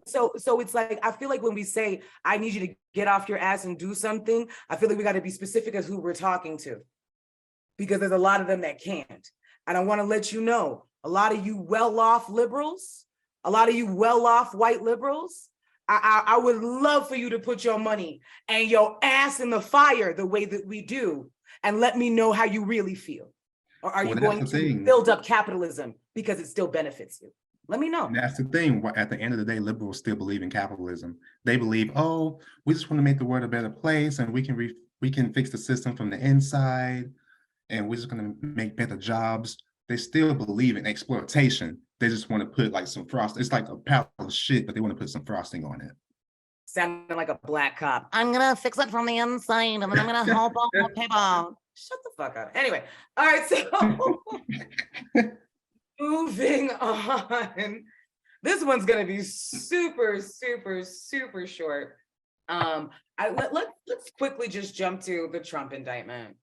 So it's like, I feel like when we say, I need you to get off your ass and do something, I feel like we got to be specific as who we're talking to, because there's a lot of them that can't. And I want to let you know, a lot of you well-off liberals, a lot of you well-off white liberals, I would love for you to put your money and your ass in the fire the way that we do, and let me know how you really feel. Or are you going to build up capitalism because it still benefits you? Let me know. And that's the thing. At the end of the day, liberals still believe in capitalism. They believe, oh, we just want to make the world a better place, and we can fix the system from the inside, and we're just going to make better jobs. They still believe in exploitation. They just want to put like some frosting. It's like a pallet of shit, but they want to put some frosting on it. Sounding like a black cop. I'm gonna fix it from the inside, and then I'm gonna help all the people. Shut the fuck up. Anyway, all right, so moving on. This one's gonna be super, super, super short. Let's quickly just jump to the Trump indictment,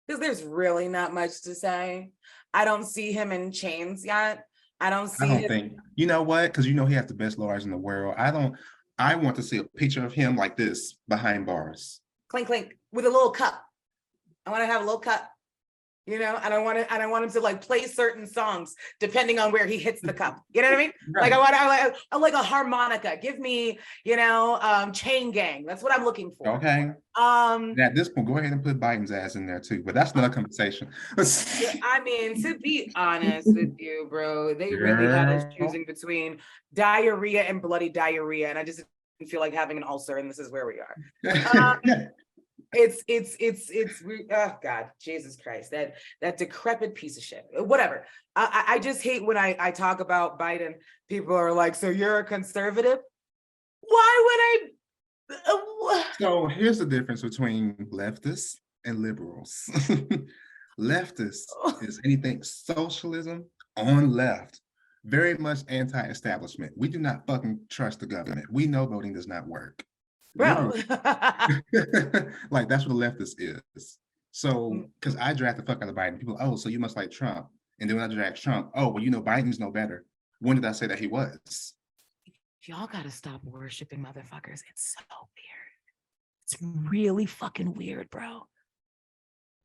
because there's really not much to say. I don't see him in chains yet. I don't think, you know what? Because you know he has the best lawyers in the world. I want to see a picture of him like this behind bars. Clink, clink, with a little cup. I want to have a little cup. And I want him to like play certain songs depending on where he hits the cup. You know what I mean? Right. Like I like a harmonica. Give me, Chain Gang. That's what I'm looking for. Okay. At this point, go ahead and put Biden's ass in there too. But that's another conversation. I mean, to be honest with you, bro, they really had us choosing between diarrhea and bloody diarrhea, and I just didn't feel like having an ulcer, and this is where we are. Oh God, Jesus Christ, that decrepit piece of shit. Whatever. I just hate when I talk about Biden. People are like, so you're a conservative? Why would I? So here's the difference between leftists and liberals. Leftist is anything socialism on left. Very much anti-establishment. We do not fucking trust the government. We know voting does not work. Bro. Like that's what a leftist is. So, because I draft the fuck out of Biden, people, oh, so you must like Trump. And then when I draft Trump, oh, well, you know, Biden's no better. When did I say that he was? Y'all gotta stop worshiping motherfuckers. It's so weird. It's really fucking weird, bro.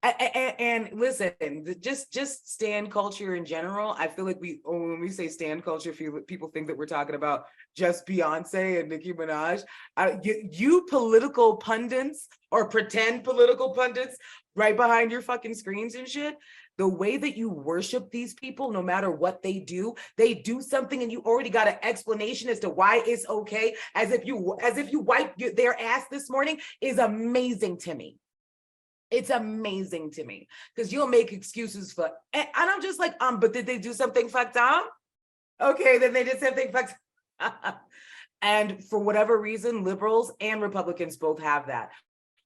And listen, just stan culture in general. I feel like when we say stan culture, people think that we're talking about just Beyonce and Nicki Minaj. You political pundits or pretend political pundits right behind your fucking screens and shit. The way that you worship these people, no matter what they do something and you already got an explanation as to why it's okay, as if you wiped their ass this morning, is amazing to me. It's amazing to me because you'll make excuses for, and I'm just like, but did they do something fucked up? Okay, then they did something fucked up. And for whatever reason, liberals and Republicans both have that,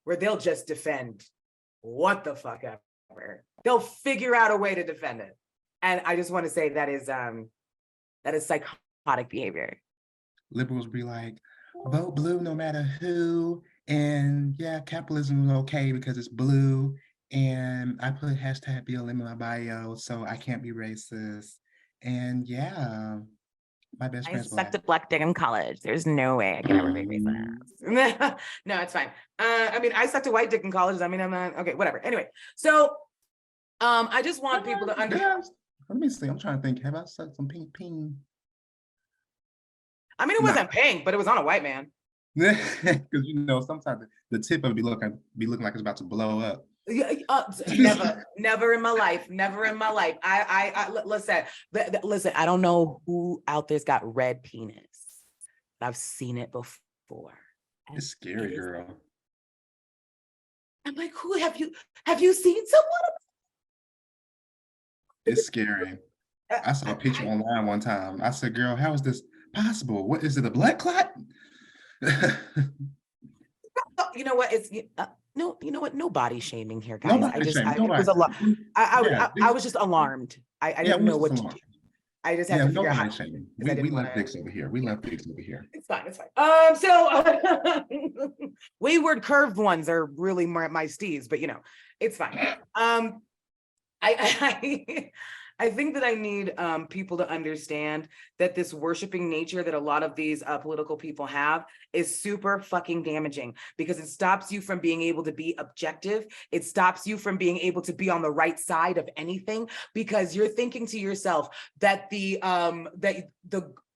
where they'll just defend what the fuck ever. They'll figure out a way to defend it. And I just want to say that is psychotic behavior. Liberals be like, vote blue no matter who. And yeah, capitalism is okay because it's blue. And I put hashtag BLM in my bio, so I can't be racist. And yeah, my best friend's black. I sucked a black dick in college. There's no way I can ever be racist. No, it's fine. I mean, I sucked a white dick in college. I mean, I'm not, okay, whatever. Anyway, so I just want people to understand. Let me see, I'm trying to think, have I sucked some pink? I mean, it wasn't pink, but it was on a white man. Because you know, sometimes the tip of it be looking like it's about to blow up. Never in my life. I listen. I don't know who out there's got red penis. I've seen it before. It's scary, girl. I'm like, who have you seen someone? It's scary. I saw a picture online one time. I said, "Girl, how is this possible? What is it? A blood clot?" You know what? It's no. You know what? No body shaming here, guys. No body shaming. I was just alarmed. I didn't know what to do. I just had to figure out how. Shaming. We love dicks over here. It's fine. It's fine. So wayward curved ones are really more my steez, but you know, it's fine. I think that I need people to understand that this worshiping nature that a lot of these political people have is super fucking damaging because it stops you from being able to be objective. It stops you from being able to be on the right side of anything because you're thinking to yourself that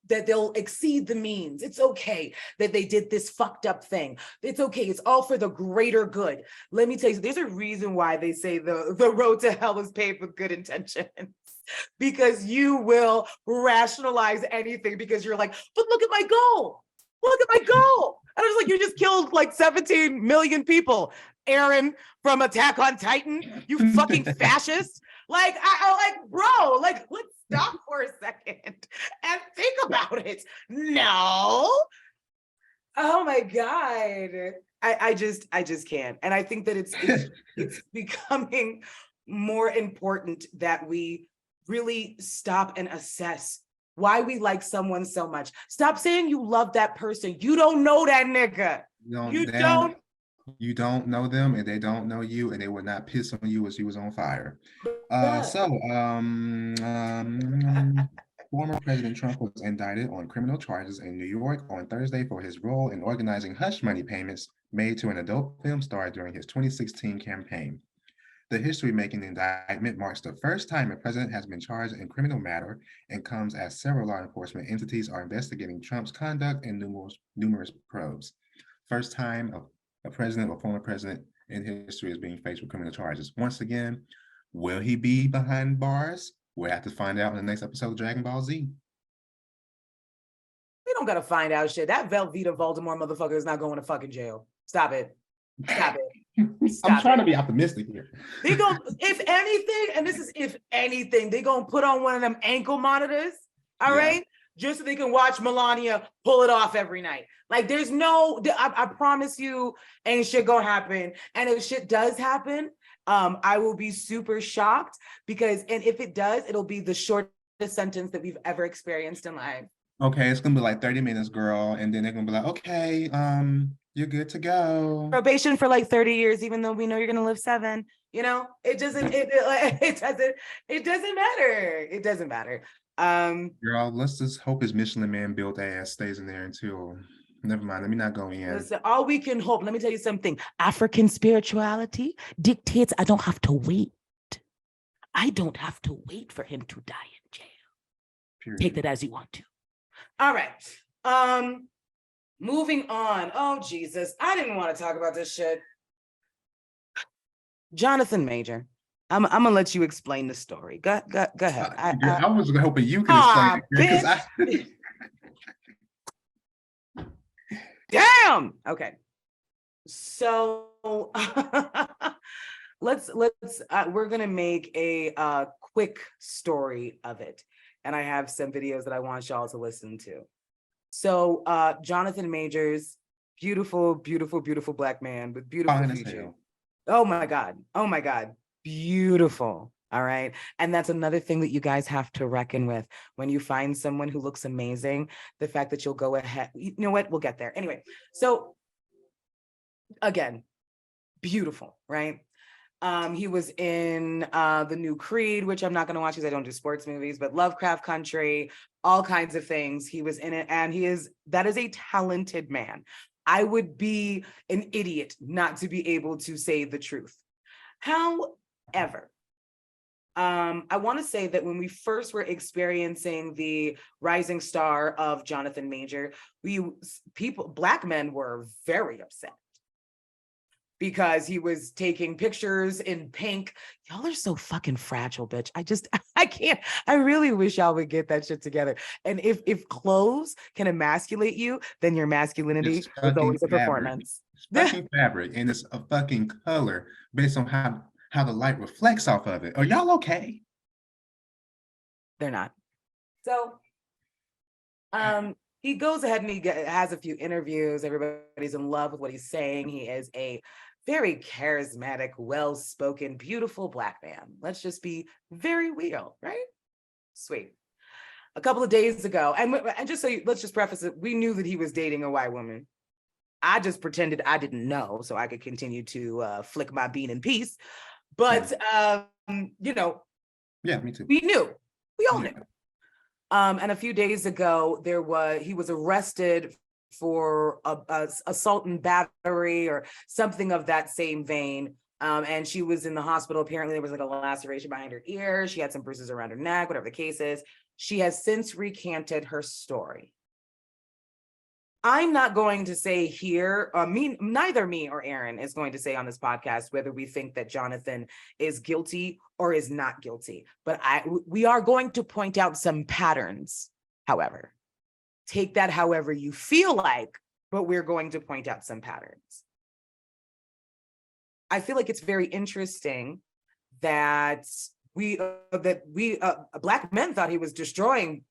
that they'll exceed the means. It's okay that they did this fucked up thing. It's okay. It's all for the greater good. Let me tell you, there's a reason why they say the road to hell is paved with good intentions. Because you will rationalize anything because you're like, but look at my goal. Look at my goal. And I was like, you just killed like 17 million people. Aaron from Attack on Titan, you fucking fascist. Like, I like, bro, like, let's stop for a second and think about it. No. Oh my God. I just can't. And I think that it's becoming more important that we really stop and assess why we like someone so much. Stop saying you love that person. You don't know that nigga. You don't know them and they don't know you and they would not piss on you as you was on fire. Former President Trump was indicted on criminal charges in New York on Thursday for his role in organizing hush money payments made to an adult film star during his 2016 campaign. The history-making indictment marks the first time a president has been charged in criminal matter and comes as several law enforcement entities are investigating Trump's conduct in numerous probes. First time a president or former president in history is being faced with criminal charges. Once again, will he be behind bars? We'll have to find out in the next episode of Dragon Ball Z. We don't gotta find out shit. That Velveeta Voldemort motherfucker is not going to fucking jail. Stop it. I'm trying to be optimistic here. They go, if anything, and this is if anything, they gonna put on one of them ankle monitors, all right? Just so they can watch Melania pull it off every night. Like there's no, I promise you, ain't shit gonna happen. And if shit does happen, I will be super shocked because, and if it does, it'll be the shortest sentence that we've ever experienced in life. Okay, it's gonna be like 30 minutes, girl, and then they're gonna be like, okay, you're good to go. Probation for like 30 years, even though we know you're gonna live 7. You know, it doesn't, it doesn't matter. It doesn't matter. Girl, let's just hope his Michelin man built ass stays in there until. Never mind. Let me not go in. Listen, all we can hope. Let me tell you something. African spirituality dictates I don't have to wait. I don't have to wait for him to die in jail. Period. Take that as you want to. All right. Moving on. Oh, Jesus. I didn't want to talk about this shit. Jonathan Major. I'm gonna let you explain the story. Go ahead. I was hoping you could explain it because Damn. Okay. So let's we're gonna make a quick story of it, and I have some videos that I want y'all to listen to. So Jonathan Majors, beautiful, beautiful, beautiful Black man with beautiful Fine as future. hell. Oh my God, beautiful. All right. And that's another thing that you guys have to reckon with when you find someone who looks amazing, the fact that you'll go ahead, you know what, we'll get there. Anyway, so again, beautiful, right? He was in the new Creed, which I'm not going to watch because I don't do sports movies, but Lovecraft Country, all kinds of things. He was in it, and that is a talented man. I would be an idiot not to be able to say the truth. However, I want to say that when we first were experiencing the rising star of Jonathan Major, Black men were very upset because he was taking pictures in pink. Y'all are so fucking fragile, bitch. I can't, I really wish y'all would get that shit together. And if clothes can emasculate you, then your masculinity It's is always a fucking performance. It's fucking fabric, and it's a fucking color based on how the light reflects off of it. Are y'all okay? They're not. So he goes ahead and has a few interviews. Everybody's in love with what he's saying. He is a very charismatic, well-spoken, beautiful Black man. Let's just be very real, right? Sweet. A couple of days ago, and just so let's just preface it, we knew that he was dating a white woman. I just pretended I didn't know so I could continue to flick my bean in peace. But you know, Yeah, me too. we knew. We all knew. And a few days ago, he was arrested for assault and battery or something of that same vein. And she was in the hospital. Apparently, there was like a laceration behind her ear. She had some bruises around her neck, whatever the case is. She has since recanted her story. I'm not going to say here, neither me or Aaron is going to say on this podcast whether we think that Jonathan is guilty or is not guilty. But we are going to point out some patterns, however. Take that however you feel like, but we're going to point out some patterns. I feel like it's very interesting that Black men thought he was destroying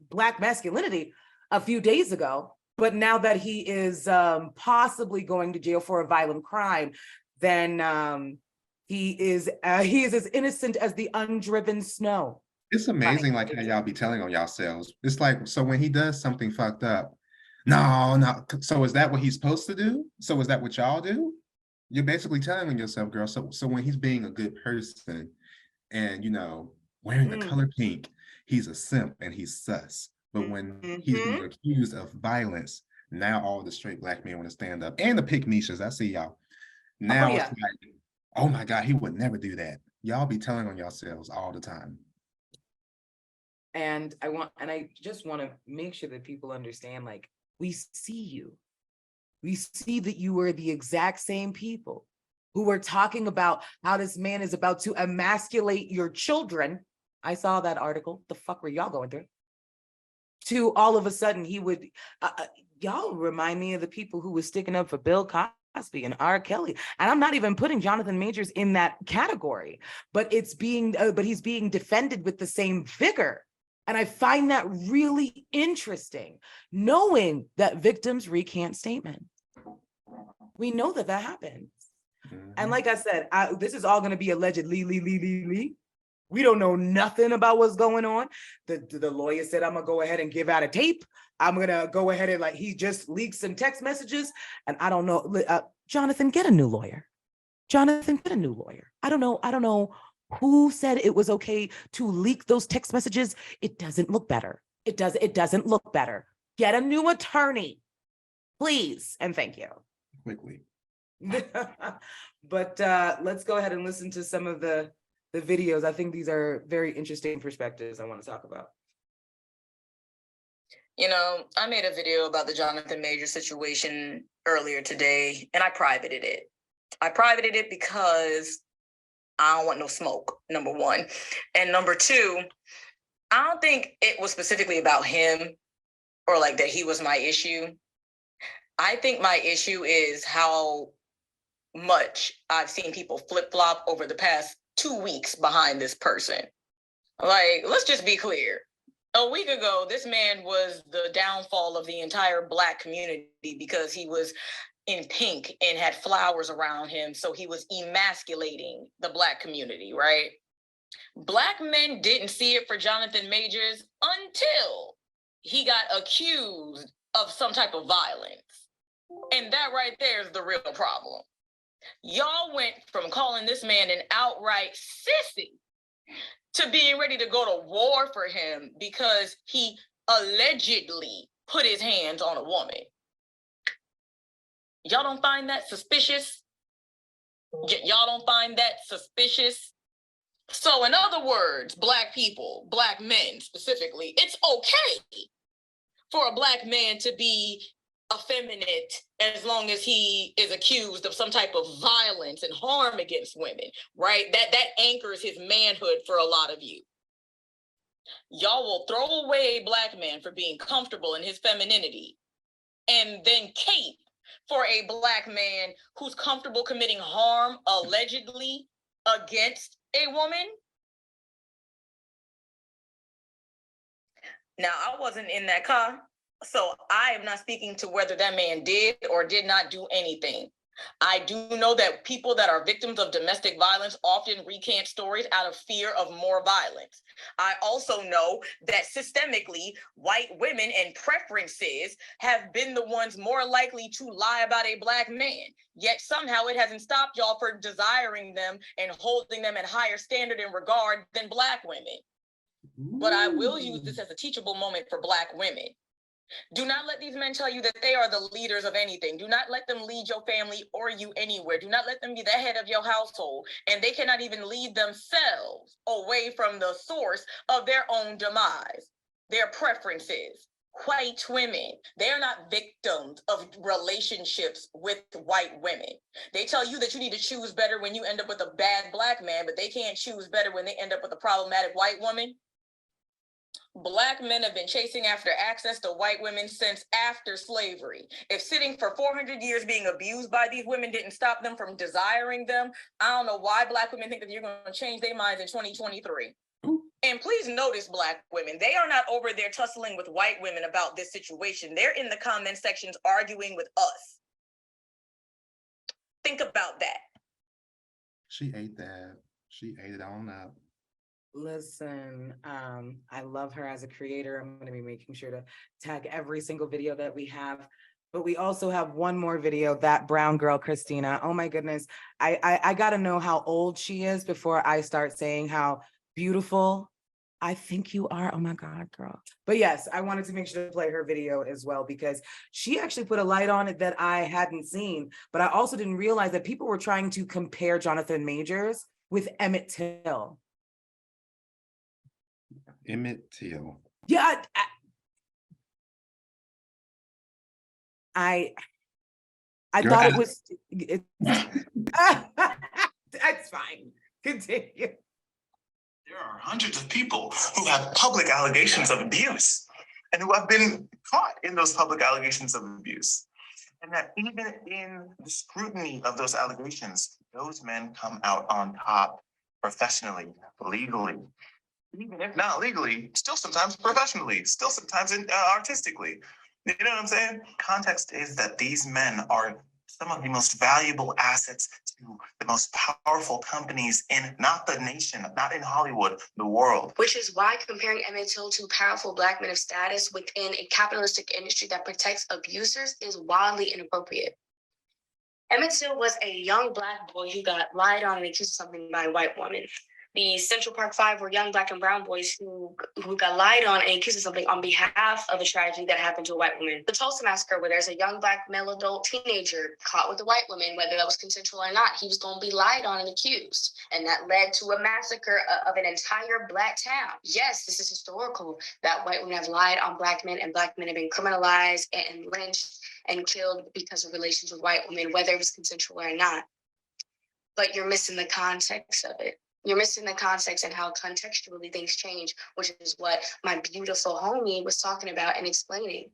Black masculinity a few days ago. But now that he is possibly going to jail for a violent crime, then he is as innocent as the undriven snow. It's amazing, like how y'all be telling on yourselves. It's like, so when he does something fucked up, no. So is that what he's supposed to do? So is that what y'all do? You're basically telling on yourself, girl. So when he's being a good person, and wearing the color pink, he's a simp and he's sus. But when he's being accused of violence, now all the straight Black men want to stand up, and the pick niches. I see y'all. Now it's like, oh my God, he would never do that. Y'all be telling on yourselves all the time. And I just want to make sure that people understand, like, we see you. We see that you were the exact same people who were talking about how this man is about to emasculate your children. I saw that article. The fuck were y'all going through? To all of a sudden he would, y'all remind me of the people who were sticking up for Bill Cosby and R. Kelly. And I'm not even putting Jonathan Majors in that category, but he's being defended with the same vigor. And I find that really interesting, knowing that victims recant statements. We know that happens. And like I said, this is all going to be allegedly. We don't know nothing about what's going on. The lawyer said, I'm going to go ahead and give out a tape. I'm going to go ahead and he just leaked some text messages. And I don't know, Jonathan, get a new lawyer. Jonathan, get a new lawyer. I don't know who said it was okay to leak those text messages. It doesn't look better. It doesn't look better. Get a new attorney, please. And thank you. Quickly. But let's go ahead and listen to some of the videos. I think these are very interesting perspectives I want to talk about. You know, I made a video about the Jonathan Major situation earlier today, and I privated it. I privated it because I don't want no smoke, number one. And number two, I don't think it was specifically about him or like that he was my issue. I think my issue is how much I've seen people flip-flop over the past 2 weeks behind this person. Like, let's just be clear. A week ago, this man was the downfall of the entire Black community because he was in pink and had flowers around him. So he was emasculating the Black community, right? Black men didn't see it for Jonathan Majors until he got accused of some type of violence. And that right there is the real problem. Y'all went from calling this man an outright sissy to being ready to go to war for him because he allegedly put his hands on a woman. Y'all don't find that suspicious? Y'all don't find that suspicious? So in other words, Black people, Black men specifically, it's okay for a Black man to be effeminate as long as he is accused of some type of violence and harm against women, right? That anchors his manhood for a lot of you. Y'all will throw away a Black man for being comfortable in his femininity and then cape for a Black man who's comfortable committing harm allegedly against a woman. Now, I wasn't in that car, so I am not speaking to whether that man did or did not do anything. I do know that people that are victims of domestic violence often recant stories out of fear of more violence. I also know that systemically, white women and preferences have been the ones more likely to lie about a Black man. Yet somehow it hasn't stopped y'all from desiring them and holding them at higher standard and regard than Black women. But I will use this as a teachable moment for Black women. Do not let these men tell you that they are the leaders of anything. Do not let them lead your family or you anywhere. Do not let them be the head of your household. And they cannot even lead themselves away from the source of their own demise, their preferences. White women, they're not victims of relationships with white women. They tell you that you need to choose better when you end up with a bad Black man, but they can't choose better when they end up with a problematic white woman. Black men have been chasing after access to white women since after slavery. If sitting for 400 years being abused by these women didn't stop them from desiring them, I don't know why Black women think that you're going to change their minds in 2023. And please notice, Black women, they are not over there tussling with white women about this situation. They're in the comment sections arguing with us. Think about that. She ate that. She ate it on up. Listen, I love her as a creator. I'm going to be making sure to tag every single video that we have. But we also have one more video, that brown girl, Christina. Oh my goodness. I got to know how old she is before I start saying how beautiful I think you are. Oh my God, girl. But yes, I wanted to make sure to play her video as well, because she actually put a light on it that I hadn't seen. But I also didn't realize that people were trying to compare Jonathan Majors with Emmett Till. Emmett Till. Yeah, I thought it was. That's fine. Continue. There are hundreds of people who have public allegations of abuse and who have been caught in those public allegations of abuse. And that even in the scrutiny of those allegations, those men come out on top professionally, legally. Even if not legally, still sometimes professionally, still sometimes artistically. You know what I'm saying? Context is that these men are some of the most valuable assets to the most powerful companies in not the nation, not in Hollywood, the world. Which is why comparing Emmett Till to powerful Black men of status within a capitalistic industry that protects abusers is wildly inappropriate. Emmett Till was a young Black boy who got lied on and accused of something by a white woman. The Central Park Five were young Black and brown boys who got lied on and accused of something on behalf of a tragedy that happened to a white woman. The Tulsa Massacre, where there's a young Black male adult teenager caught with a white woman, whether that was consensual or not, he was going to be lied on and accused. And that led to a massacre of an entire Black town. Yes, this is historical that white women have lied on Black men and Black men have been criminalized and lynched and killed because of relations with white women, whether it was consensual or not. But you're missing the context of it. You're missing the context and how contextually things change, which is what my beautiful homie was talking about and explaining.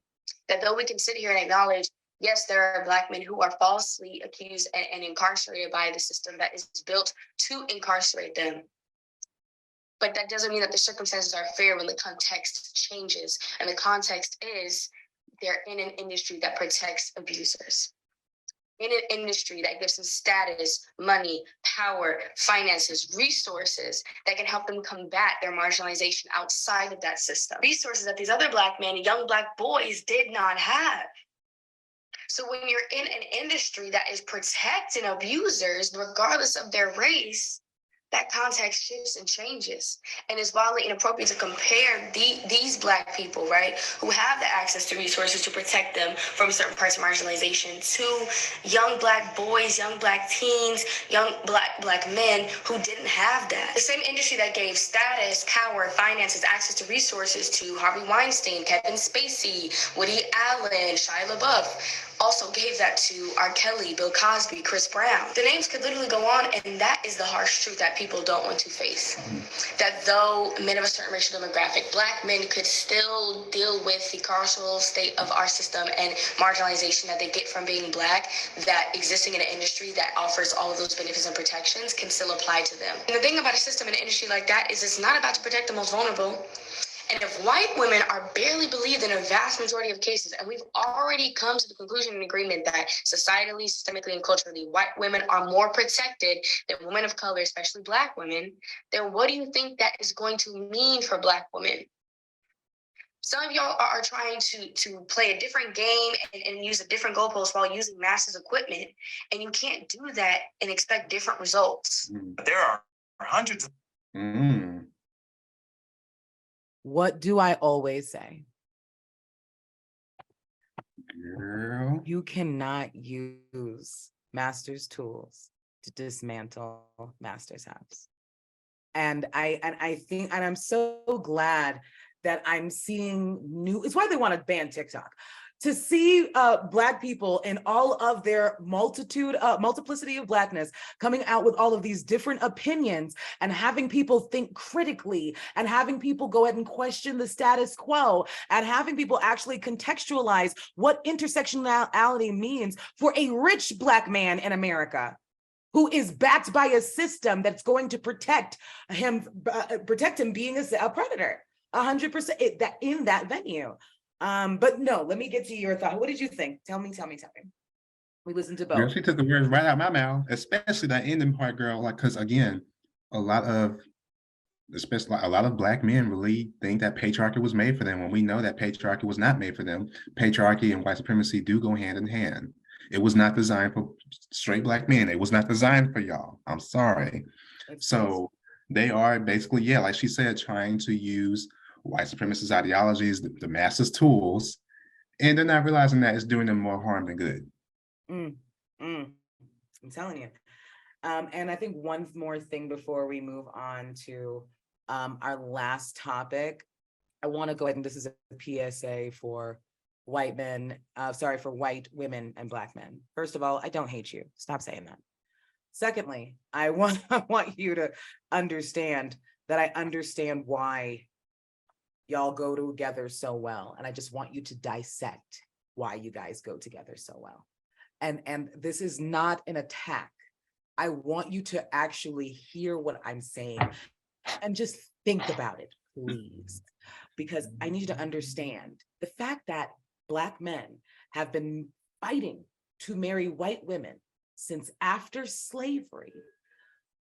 That though we can sit here and acknowledge, yes, there are Black men who are falsely accused and incarcerated by the system that is built to incarcerate them. But that doesn't mean that the circumstances are fair when the context changes. And the context is they're in an industry that protects abusers. In an industry that gives them status, money, power, finances, resources that can help them combat their marginalization outside of that system. Resources that these other Black men, young Black boys did not have. So when you're in an industry that is protecting abusers, regardless of their race, that context shifts and changes. And it's wildly inappropriate to compare these Black people, right, who have the access to resources to protect them from certain parts of marginalization to young Black boys, young Black teens, young Black men who didn't have that. The same industry that gave status, power, finances, access to resources to Harvey Weinstein, Kevin Spacey, Woody Allen, Shia LaBeouf, also gave that to R. Kelly, Bill Cosby, Chris Brown. The names could literally go on, and that is the harsh truth that people don't want to face. That though men of a certain racial demographic, Black men could still deal with the carceral state of our system and marginalization that they get from being Black, that existing in an industry that offers all of those benefits and protections can still apply to them. And the thing about a system in an industry like that is it's not about to protect the most vulnerable. And if white women are barely believed in a vast majority of cases, and we've already come to the conclusion and agreement that societally, systemically, and culturally, white women are more protected than women of color, especially Black women, then what do you think that is going to mean for Black women? Some of y'all are trying to play a different game and use a different goalpost while using massive equipment, and you can't do that and expect different results. But there are hundreds of What do I always say? Girl. You cannot use master's tools to dismantle master's house. And I think, and I'm so glad that I'm seeing new, it's why they want to ban TikTok. To see Black people in all of their multiplicity of Blackness coming out with all of these different opinions and having people think critically and having people go ahead and question the status quo and having people actually contextualize what intersectionality means for a rich Black man in America who is backed by a system that's going to protect him being a predator, 100% that in that venue. But no, let me get to your thought. What did you think? Tell me. We listened to both. Girl, she took the words right out of my mouth, especially that ending part, girl. Like, because again, a lot of Black men really think that patriarchy was made for them when we know that patriarchy was not made for them. Patriarchy and white supremacy do go hand in hand. It was not designed for straight Black men. It was not designed for y'all. I'm sorry. So they are basically, yeah, like she said, trying to use white supremacist ideologies, the masses' tools, and they're not realizing that it's doing them more harm than good. I'm telling you. And I think one more thing before we move on to our last topic, I want to go ahead and this is a PSA for white men, for white women and Black men. First of all, I don't hate you. Stop saying that. Secondly, I want you to understand that I understand why y'all go together so well. And I just want you to dissect why you guys go together so well. And this is not an attack. I want you to actually hear what I'm saying and just think about it, please. Because I need you to understand the fact that Black men have been fighting to marry white women since after slavery,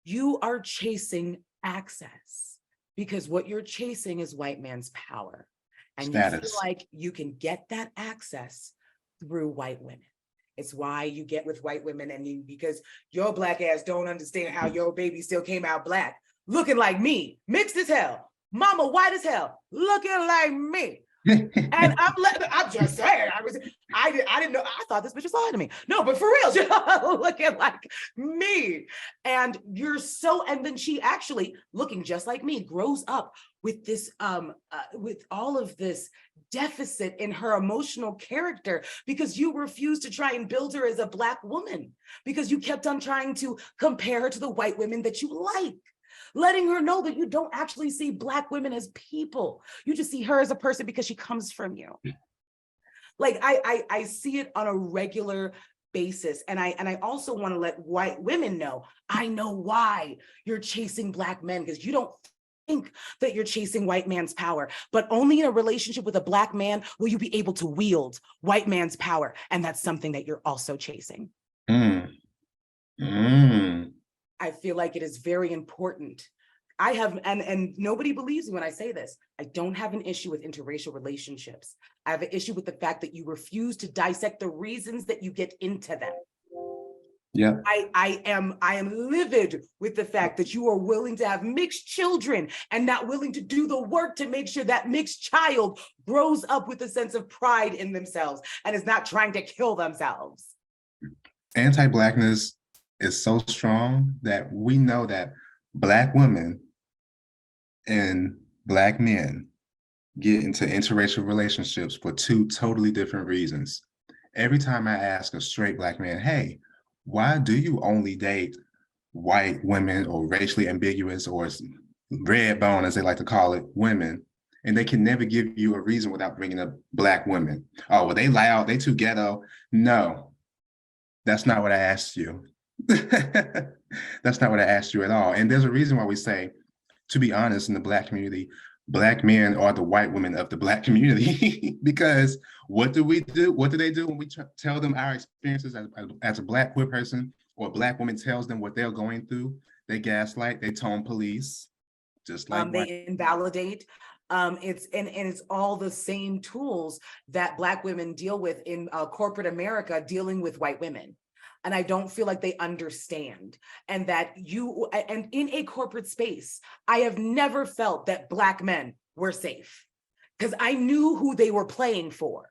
you are chasing access, because what you're chasing is white man's power. And you feel Status. like you can get that access through white women. It's why you get with white women, and because your black ass don't understand how your baby still came out black, looking like me, mixed as hell, mama white as hell, looking like me. And I'm just saying, I didn't know, I thought this bitch was lying to me. No, but for real, she's looking like me. And and then she actually, looking just like me, grows up with this, with all of this deficit in her emotional character, because you refused to try and build her as a Black woman, because you kept on trying to compare her to the white women that you like, letting her know that you don't actually see Black women as people. You just see her as a person because she comes from you. Like I see it on a regular basis. And I also want to let white women know, I know why you're chasing Black men, because you don't think that you're chasing white man's power, but only in a relationship with a Black man will you be able to wield white man's power. And that's something that you're also chasing. Mm. Mm. I feel like it is very important. I have, and nobody believes me when I say this, I don't have an issue with interracial relationships. I have an issue with the fact that you refuse to dissect the reasons that you get into them. Yeah. I am livid with the fact that you are willing to have mixed children and not willing to do the work to make sure that mixed child grows up with a sense of pride in themselves and is not trying to kill themselves. Anti-Blackness is so strong that we know that Black women and Black men get into interracial relationships for two totally different reasons. Every time I ask a straight Black man, hey, why do you only date white women or racially ambiguous or red bone, as they like to call it, women? And they can never give you a reason without bringing up Black women. Oh, well, they loud, they too ghetto. No, that's not what I asked you. That's not what I asked you at all. And there's a reason why we say, to be honest, in the Black community, Black men are the white women of the Black community. Because what do we do? What do they do when we tell them our experiences as a Black queer person, or a Black woman tells them what they're going through? They gaslight, they tone police, just like they invalidate. It's all the same tools that Black women deal with in corporate America, dealing with white women. And I don't feel like they understand. And that and in a corporate space, I have never felt that Black men were safe, because I knew who they were playing for.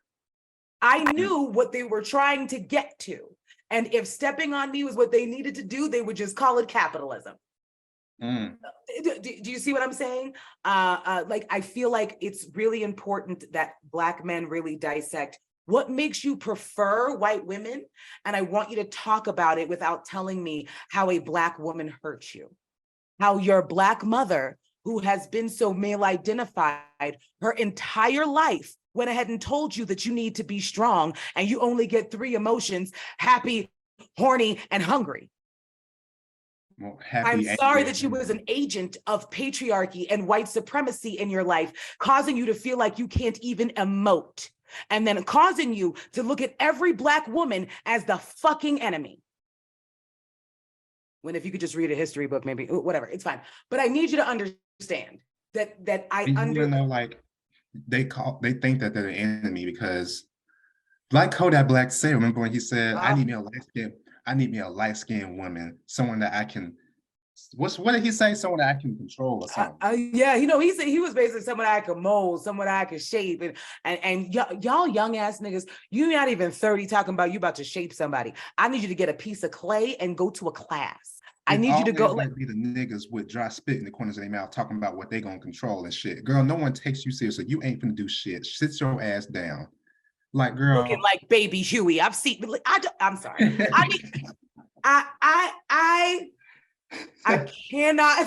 I knew what they were trying to get to. And if stepping on me was what they needed to do, they would just call it capitalism. Mm. Do you see what I'm saying? Like, I feel like it's really important that Black men really dissect what makes you prefer white women. And I want you to talk about it without telling me how a Black woman hurts you, how your Black mother, who has been so male identified her entire life, went ahead and told you that you need to be strong and you only get 3 emotions: happy, horny, and hungry. Well, I'm sorry that she was an agent of patriarchy and white supremacy in your life, causing you to feel like you can't even emote, and then causing you to look at every Black woman as the fucking enemy. When if you could just read a history book, maybe, whatever, it's fine. But I need you to understand that like they think that they're the enemy, because like Kodak Black said, remember when he said, I need me a light-skinned woman, someone that I can, what did he say? Someone that I can control or something. Yeah, he said he was basically someone I could mold, someone I could shape. And y'all young ass niggas, you're not even 30 talking about you about to shape somebody. I need you to get a piece of clay and go to a class. I need you to go. Like, be the niggas with dry spit in the corners of their mouth talking about what they gonna control and shit. Girl, no one takes you seriously. You ain't finna do shit. Sit your ass down. Like, girl, looking like baby Huey. I'm sorry. I cannot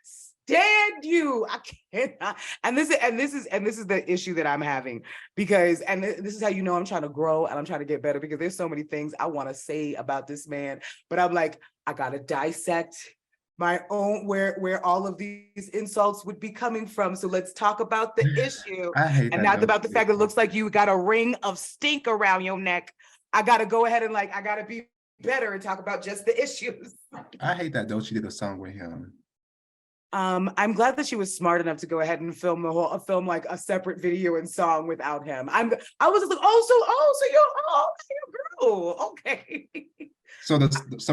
stand you. I cannot. And this is the issue that I'm having, because, and this is how you know I'm trying to grow and I'm trying to get better, because there's so many things I want to say about this man, but I'm like, I gotta dissect my own, where all of these insults would be coming from. So let's talk about the issue. I hate And that. not about the fact that it looks like you got a ring of stink around your neck. I gotta go ahead and I gotta be better and talk about just the issues. I hate that Doechii did a song with him. I'm glad that she was smart enough to go ahead and film like a separate video and song without him. I was just like, you're okay. So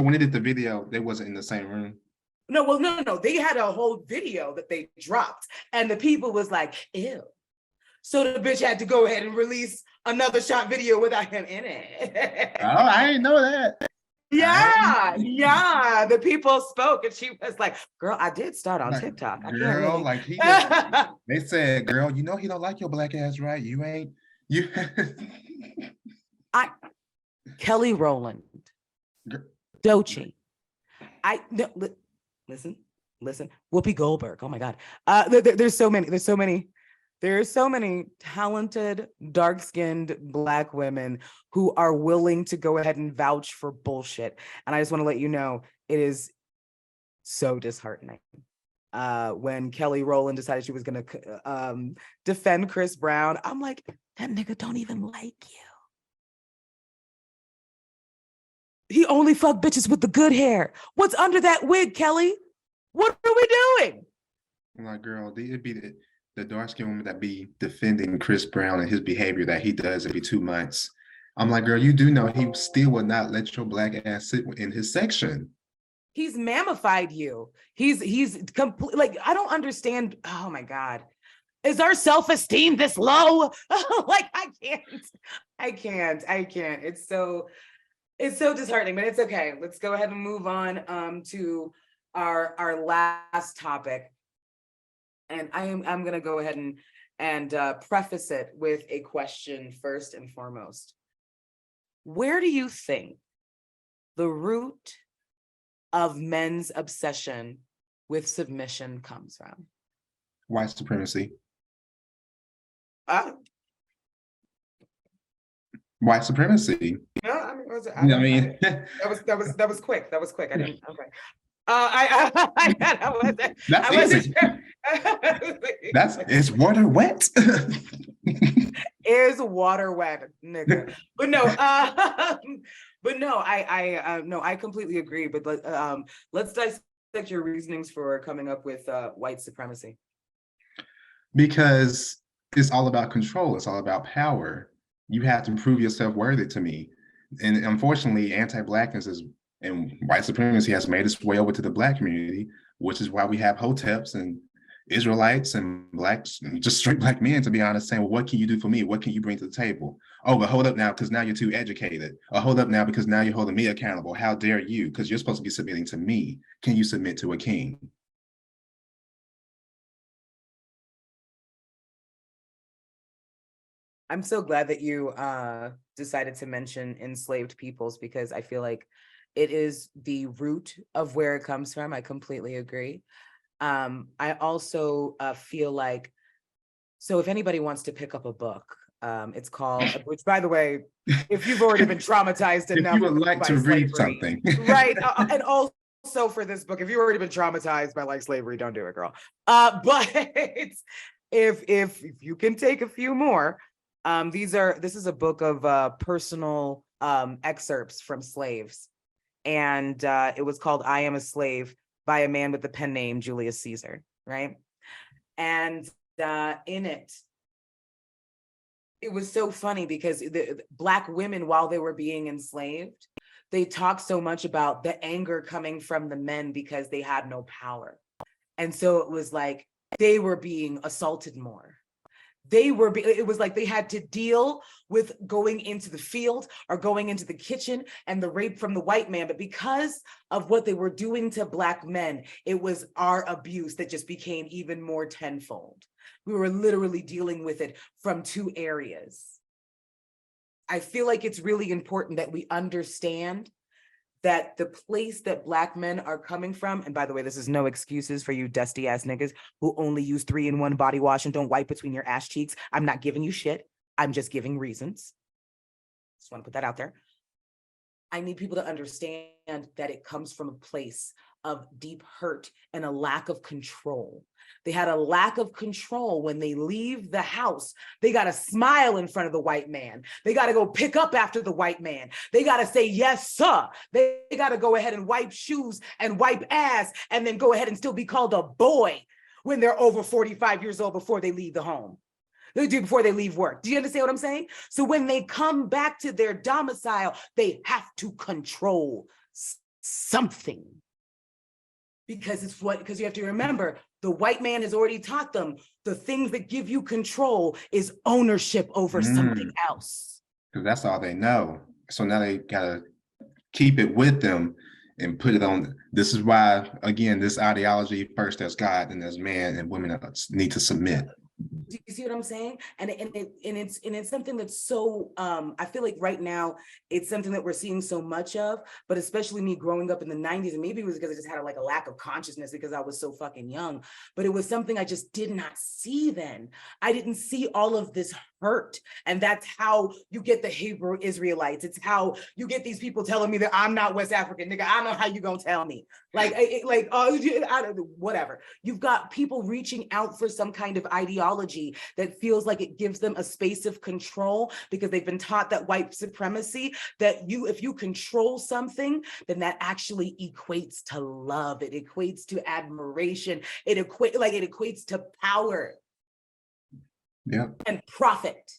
when they did the video, they wasn't in the same room. No. They had a whole video that they dropped, and the people was like, ew. So the bitch had to go ahead and release another shot video without him in it. Oh, I didn't know that. Yeah. The people spoke, and she was like, "Girl, I did start on TikTok. I can't Girl, really." they said, "Girl, you know he don't like your black ass, right? You ain't you." Kelly Rowland, Doechii. Listen. Whoopi Goldberg. Oh my God. There's so many talented, dark-skinned Black women who are willing to go ahead and vouch for bullshit. And I just want to let you know, it is so disheartening. When Kelly Rowland decided she was going to defend Chris Brown, I'm like, that nigga don't even like you. He only fuck bitches with the good hair. What's under that wig, Kelly? What are we doing? I'm like, girl, it'd be the dark-skinned woman that be defending Chris Brown and his behavior that he does every 2 months. I'm like, girl, you do know he still would not let your black ass sit in his section. He's mammified you. He's complete. Like, I don't understand. Oh my God. Is our self-esteem this low? Like, I can't. It's so disheartening, but it's okay. Let's go ahead and move on to our last topic. And I'm gonna go ahead and preface it with a question first and foremost. Where do you think the root of men's obsession with submission comes from? White supremacy. White supremacy. No, that was quick. I didn't. Okay. That's easy. Is water wet? Is water wet, nigga? But no, I completely agree. But let's dissect your reasonings for coming up with white supremacy. Because it's all about control. It's all about power. You have to prove yourself worthy to me. And unfortunately, anti-Blackness and white supremacy has made its way over to the Black community, which is why we have hoteps and Israelites and Blacks, and just straight Black men, to be honest, saying, well, what can you do for me? What can you bring to the table? Oh, but hold up now, because now you're too educated. Or hold up now, because now you're holding me accountable. How dare you? Because you're supposed to be submitting to me. Can you submit to a king? I'm so glad that you decided to mention enslaved peoples, because I feel like it is the root of where it comes from. I completely agree. I also feel like, so if anybody wants to pick up a book, it's called, which by the way, if you've already been traumatized enough, if you would like to read something, right? And also for this book, if you've already been traumatized by like slavery, don't do it, girl. But if you can take a few more. This is a book of personal excerpts from slaves. And it was called I Am a Slave by a man with the pen name Julius Caesar, right? And in it was so funny because the Black women, while they were being enslaved, they talked so much about the anger coming from the men because they had no power. And so it was like they were being assaulted more. It was like they had to deal with going into the field or going into the kitchen and the rape from the white man. But because of what they were doing to Black men, it was our abuse that just became even more tenfold. We were literally dealing with it from two areas. I feel like it's really important that we understand that the place that Black men are coming from, and by the way, this is no excuses for you dusty ass niggas who only use 3-in-1 body wash and don't wipe between your ass cheeks. I'm not giving you shit. I'm just giving reasons. Just want to put that out there. I need people to understand that it comes from a place of deep hurt and a lack of control. They had a lack of control when they leave the house. They got to smile in front of the white man. They got to go pick up after the white man. They got to say, yes, sir. They got to go ahead and wipe shoes and wipe ass and then go ahead and still be called a boy when they're over 45 years old before they leave the home. They do before they leave work. Do you understand what I'm saying? So when they come back to their domicile, they have to control something. Because you have to remember, the white man has already taught them the things that give you control is ownership over something else. Because that's all they know. So now they gotta keep it with them and put it on. This is why, again, this ideology, first as God and as man, and women need to submit. Do you see what I'm saying? And it's something that's so I feel like right now it's something that we're seeing so much of, but especially me growing up in the 90s, and maybe it was because I just had a lack of consciousness because I was so fucking young, but it was something I just did not see then. I didn't see all of this hurt. And that's how you get the Hebrew Israelites. It's how you get these people telling me that I'm not West African, nigga. I know how you gonna tell me. Whatever. You've got people reaching out for some kind of ideology that feels like it gives them a space of control because they've been taught that white supremacy, that if you control something, then that actually equates to love. It equates to admiration. It equates to power. Yeah. And profit.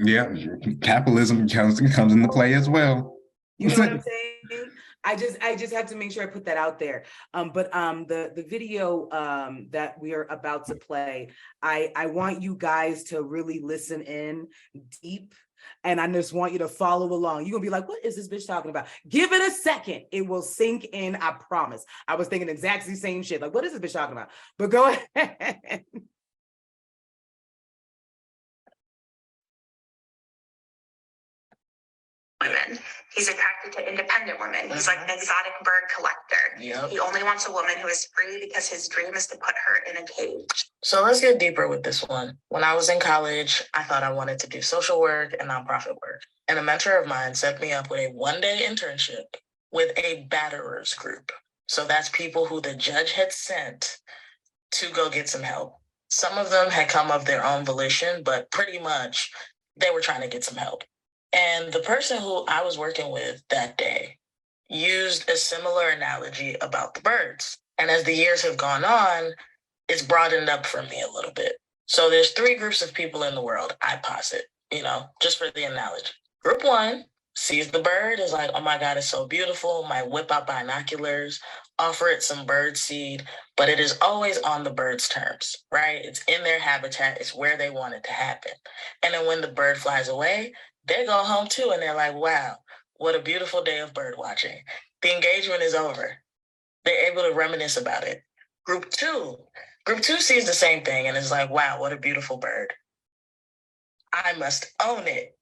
Yeah, capitalism comes into play as well. You know what I'm saying? I just have to make sure I put that out there. But the video that we are about to play, I want you guys to really listen in deep. And I just want you to follow along. You're gonna be like, what is this bitch talking about? Give it a second. It will sink in, I promise. I was thinking exactly the same shit. Like, what is this bitch talking about? But go ahead. Women. He's attracted to independent women. He's like an exotic bird collector. Yep. He only wants a woman who is free because his dream is to put her in a cage. So let's get deeper with this one. When I was in college, I thought I wanted to do social work and nonprofit work. And a mentor of mine set me up with a one-day internship with a batterers group. So that's people who the judge had sent to go get some help. Some of them had come of their own volition, but pretty much they were trying to get some help. And the person who I was working with that day used a similar analogy about the birds. And as the years have gone on, it's broadened up for me a little bit. So there's 3 groups of people in the world, I posit, just for the analogy. Group 1 sees the bird, is like, oh my God, it's so beautiful. Might whip out binoculars, offer it some bird seed, but it is always on the bird's terms, right? It's in their habitat. It's where they want it to happen. And then when the bird flies away, they go home too, and they're like, wow, what a beautiful day of bird watching. The engagement is over. They're able to reminisce about it. Group two sees the same thing and is like, wow, what a beautiful bird. I must own it.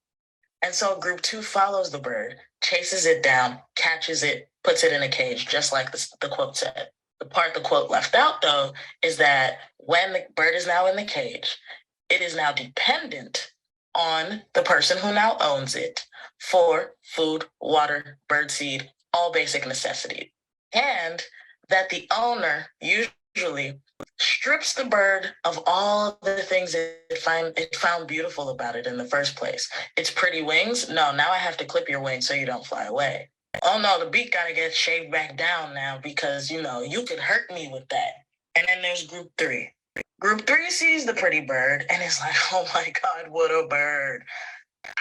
And so group 2 follows the bird, chases it down, catches it, puts it in a cage, just like the quote said. The part the quote left out, though, is that when the bird is now in the cage, it is now dependent on the person who now owns it for food, water, birdseed, all basic necessities. And that the owner usually strips the bird of all the things it found beautiful about it in the first place. Its pretty wings? No, now I have to clip your wings so you don't fly away. Oh no, the beak gotta get shaved back down now because, you could hurt me with that. And then there's group 3. Group 3 sees the pretty bird and is like, oh my God, what a bird.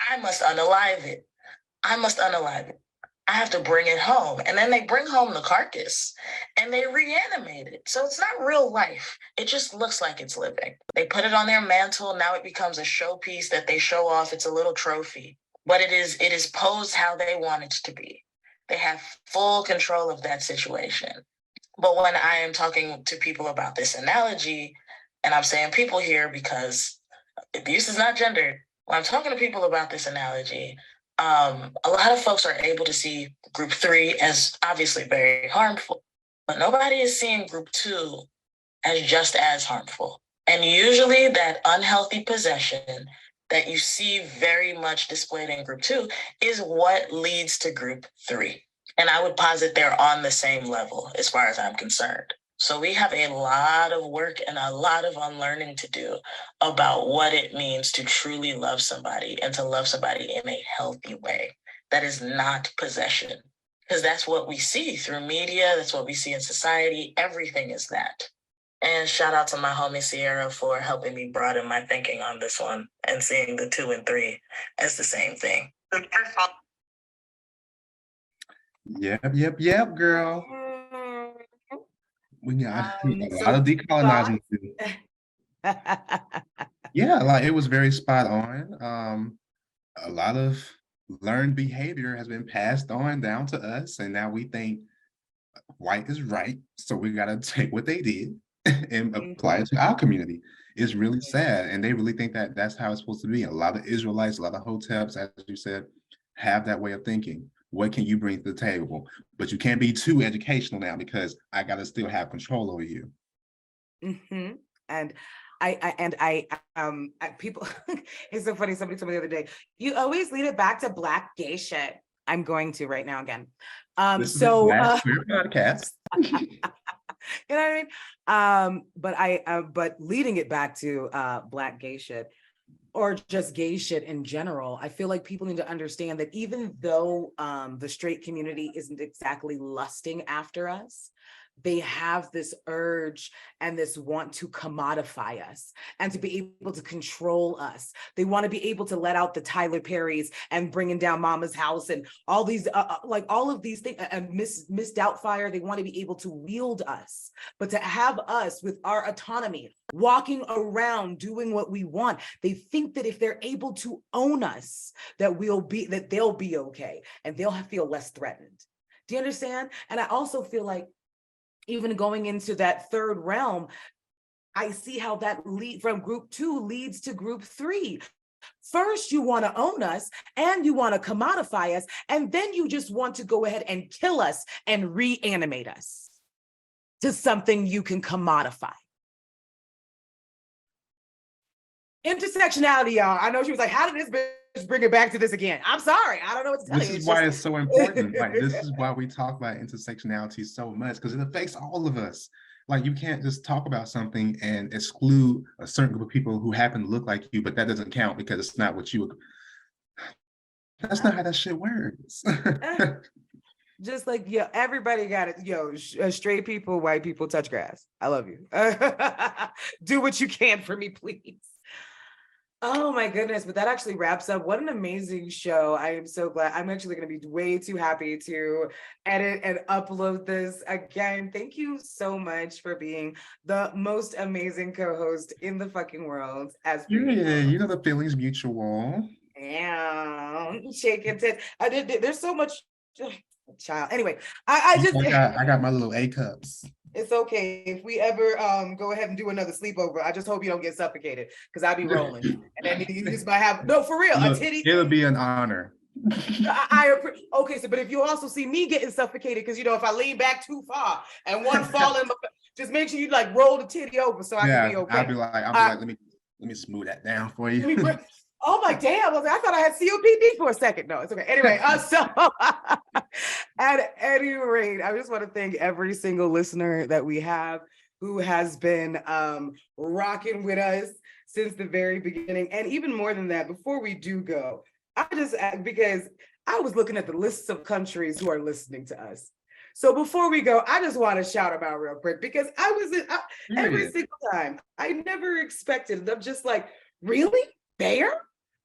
I must unalive it. I have to bring it home. And then they bring home the carcass and they reanimate it. So it's not real life. It just looks like it's living. They put it on their mantle. Now it becomes a showpiece that they show off. It's a little trophy, but it is posed how they want it to be. They have full control of that situation. But when I am talking to people about this analogy, and I'm saying people here because abuse is not gendered. When I'm talking to people about this analogy, a lot of folks are able to see group 3 as obviously very harmful, but nobody is seeing group 2 as just as harmful. And usually that unhealthy possession that you see very much displayed in group 2 is what leads to group 3. And I would posit they're on the same level as far as I'm concerned. So we have a lot of work and a lot of unlearning to do about what it means to truly love somebody and to love somebody in a healthy way. That is not possession, because that's what we see through media. That's what we see in society. Everything is that. And shout out to my homie Sierra for helping me broaden my thinking on this one and seeing the 2 and 3 as the same thing. Yep, girl. We got a lot of decolonizing to do. Yeah, like it was very spot on. A lot of learned behavior has been passed on down to us, and now we think white is right, so we gotta take what they did and apply it to our community. It's really sad, and they really think that that's how it's supposed to be. A lot of Israelites, a lot of hoteps, as you said, have that way of thinking. What can you bring to the table? But you can't be too educational now because I gotta still have control over you. And people, it's so funny. Somebody told me the other day, you always lead it back to Black gay shit. I'm going to right now again. This is a Black queer podcast. You know what I mean? But leading it back to Black gay shit, or just gay shit in general, I feel like people need to understand that even though the straight community isn't exactly lusting after us, they have this urge and this want to commodify us and to be able to control us. They want to be able to let out the Tyler Perrys and bringing down Mama's House and all these, like all of these things, Miss Doubtfire. They want to be able to wield us, but to have us with our autonomy, walking around doing what we want. They think that if they're able to own us, that they'll be okay and they'll feel less threatened. Do you understand? And I also feel like even going into that third realm, I see how that lead from group 2 leads to group 3. First, you want to own us and you want to commodify us, and then you just want to go ahead and kill us and reanimate us to something you can commodify. Intersectionality, y'all. I know she was like, how did this bitch bring it back to this again? I'm sorry. I don't know what to tell you. This is why it's so important. Like, this is why we talk about intersectionality so much, because it affects all of us. Like, you can't just talk about something and exclude a certain group of people who happen to look like you, but that doesn't count because it's not what you. That's not how that shit works. Just like, yo, everybody got it. Yo, straight people, white people, touch grass. I love you. Do what you can for me, please. Oh my goodness, but that actually wraps up. What an amazing show. I am so glad. I'm actually going to be way too happy to edit and upload this again. Thank you so much for being the most amazing co-host in the fucking world. As Yeah, you know, the feeling's mutual. Yeah, shaking tits. There's so much, child. Anyway, I got my little A cups. It's okay. If we ever go ahead and do another sleepover, I just hope you don't get suffocated because I'll be rolling. And then you just might have, no, for real, Look, a titty. It'll be an honor. Okay, so but if you also see me getting suffocated, because you know, if I lean back too far and one fall in, just make sure you like roll the titty over so I can be okay. I'll be like, let me smooth that down for you. Oh my damn! I thought I had COPD for a second. No, it's okay. Anyway, so at any rate, I just want to thank every single listener that we have who has been rocking with us since the very beginning, and even more than that. Before we do go, because I was looking at the lists of countries who are listening to us. So before we go, I just want to shout them out real quick because I was every single time. I never expected it. I'm just like, really? Bear?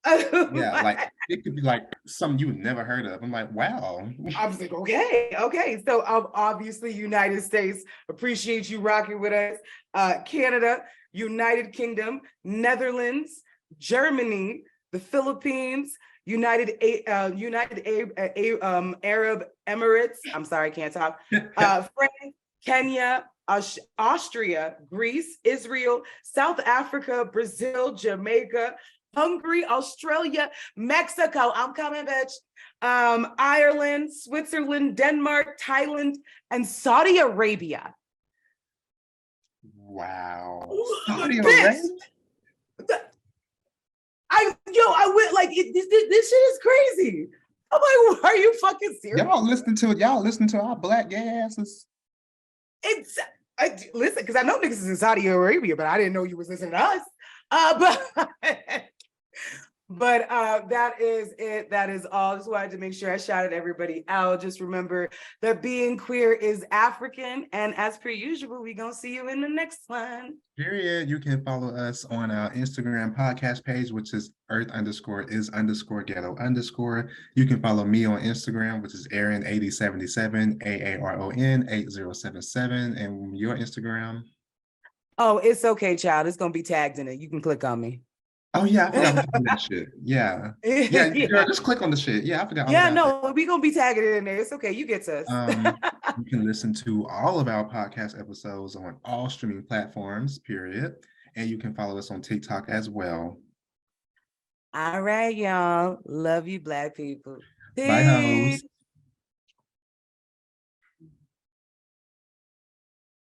Yeah, like it could be like something you would never heard of. I'm like, wow. I was like, okay. So obviously, United States, appreciate you rocking with us. Canada, United Kingdom, Netherlands, Germany, the Philippines, United Arab Emirates. I'm sorry, I can't talk. France, Kenya, Austria, Greece, Israel, South Africa, Brazil, Jamaica, Hungary, Australia, Mexico, I'm coming, bitch. Ireland, Switzerland, Denmark, Thailand, and Saudi Arabia. Wow. Saudi Arabia? I went like, this shit is crazy. I'm like, are you fucking serious? Y'all listen to our black gay asses. It's listen, because I know niggas is in Saudi Arabia, but I didn't know you was listening to us. But that is it. That is all. Just wanted to make sure I shouted everybody out. Just remember that being queer is African. And as per usual, we're going to see you in the next one. Period. You can follow us on our Instagram podcast page, which is earth_is_ghetto_. You can follow me on Instagram, which is Aaron8077, AARON 8077. And your Instagram? Oh, it's okay, child. It's going to be tagged in it. You can click on me. Oh yeah, I forgot to do that shit. Yeah. Yeah, girl, just click on the shit. Yeah, I forgot. Yeah, no, we're gonna be tagging it in there. It's okay, you get to us. You can listen to all of our podcast episodes on all streaming platforms, period. And you can follow us on TikTok as well. All right, y'all. Love you, Black people. Bye, hoes.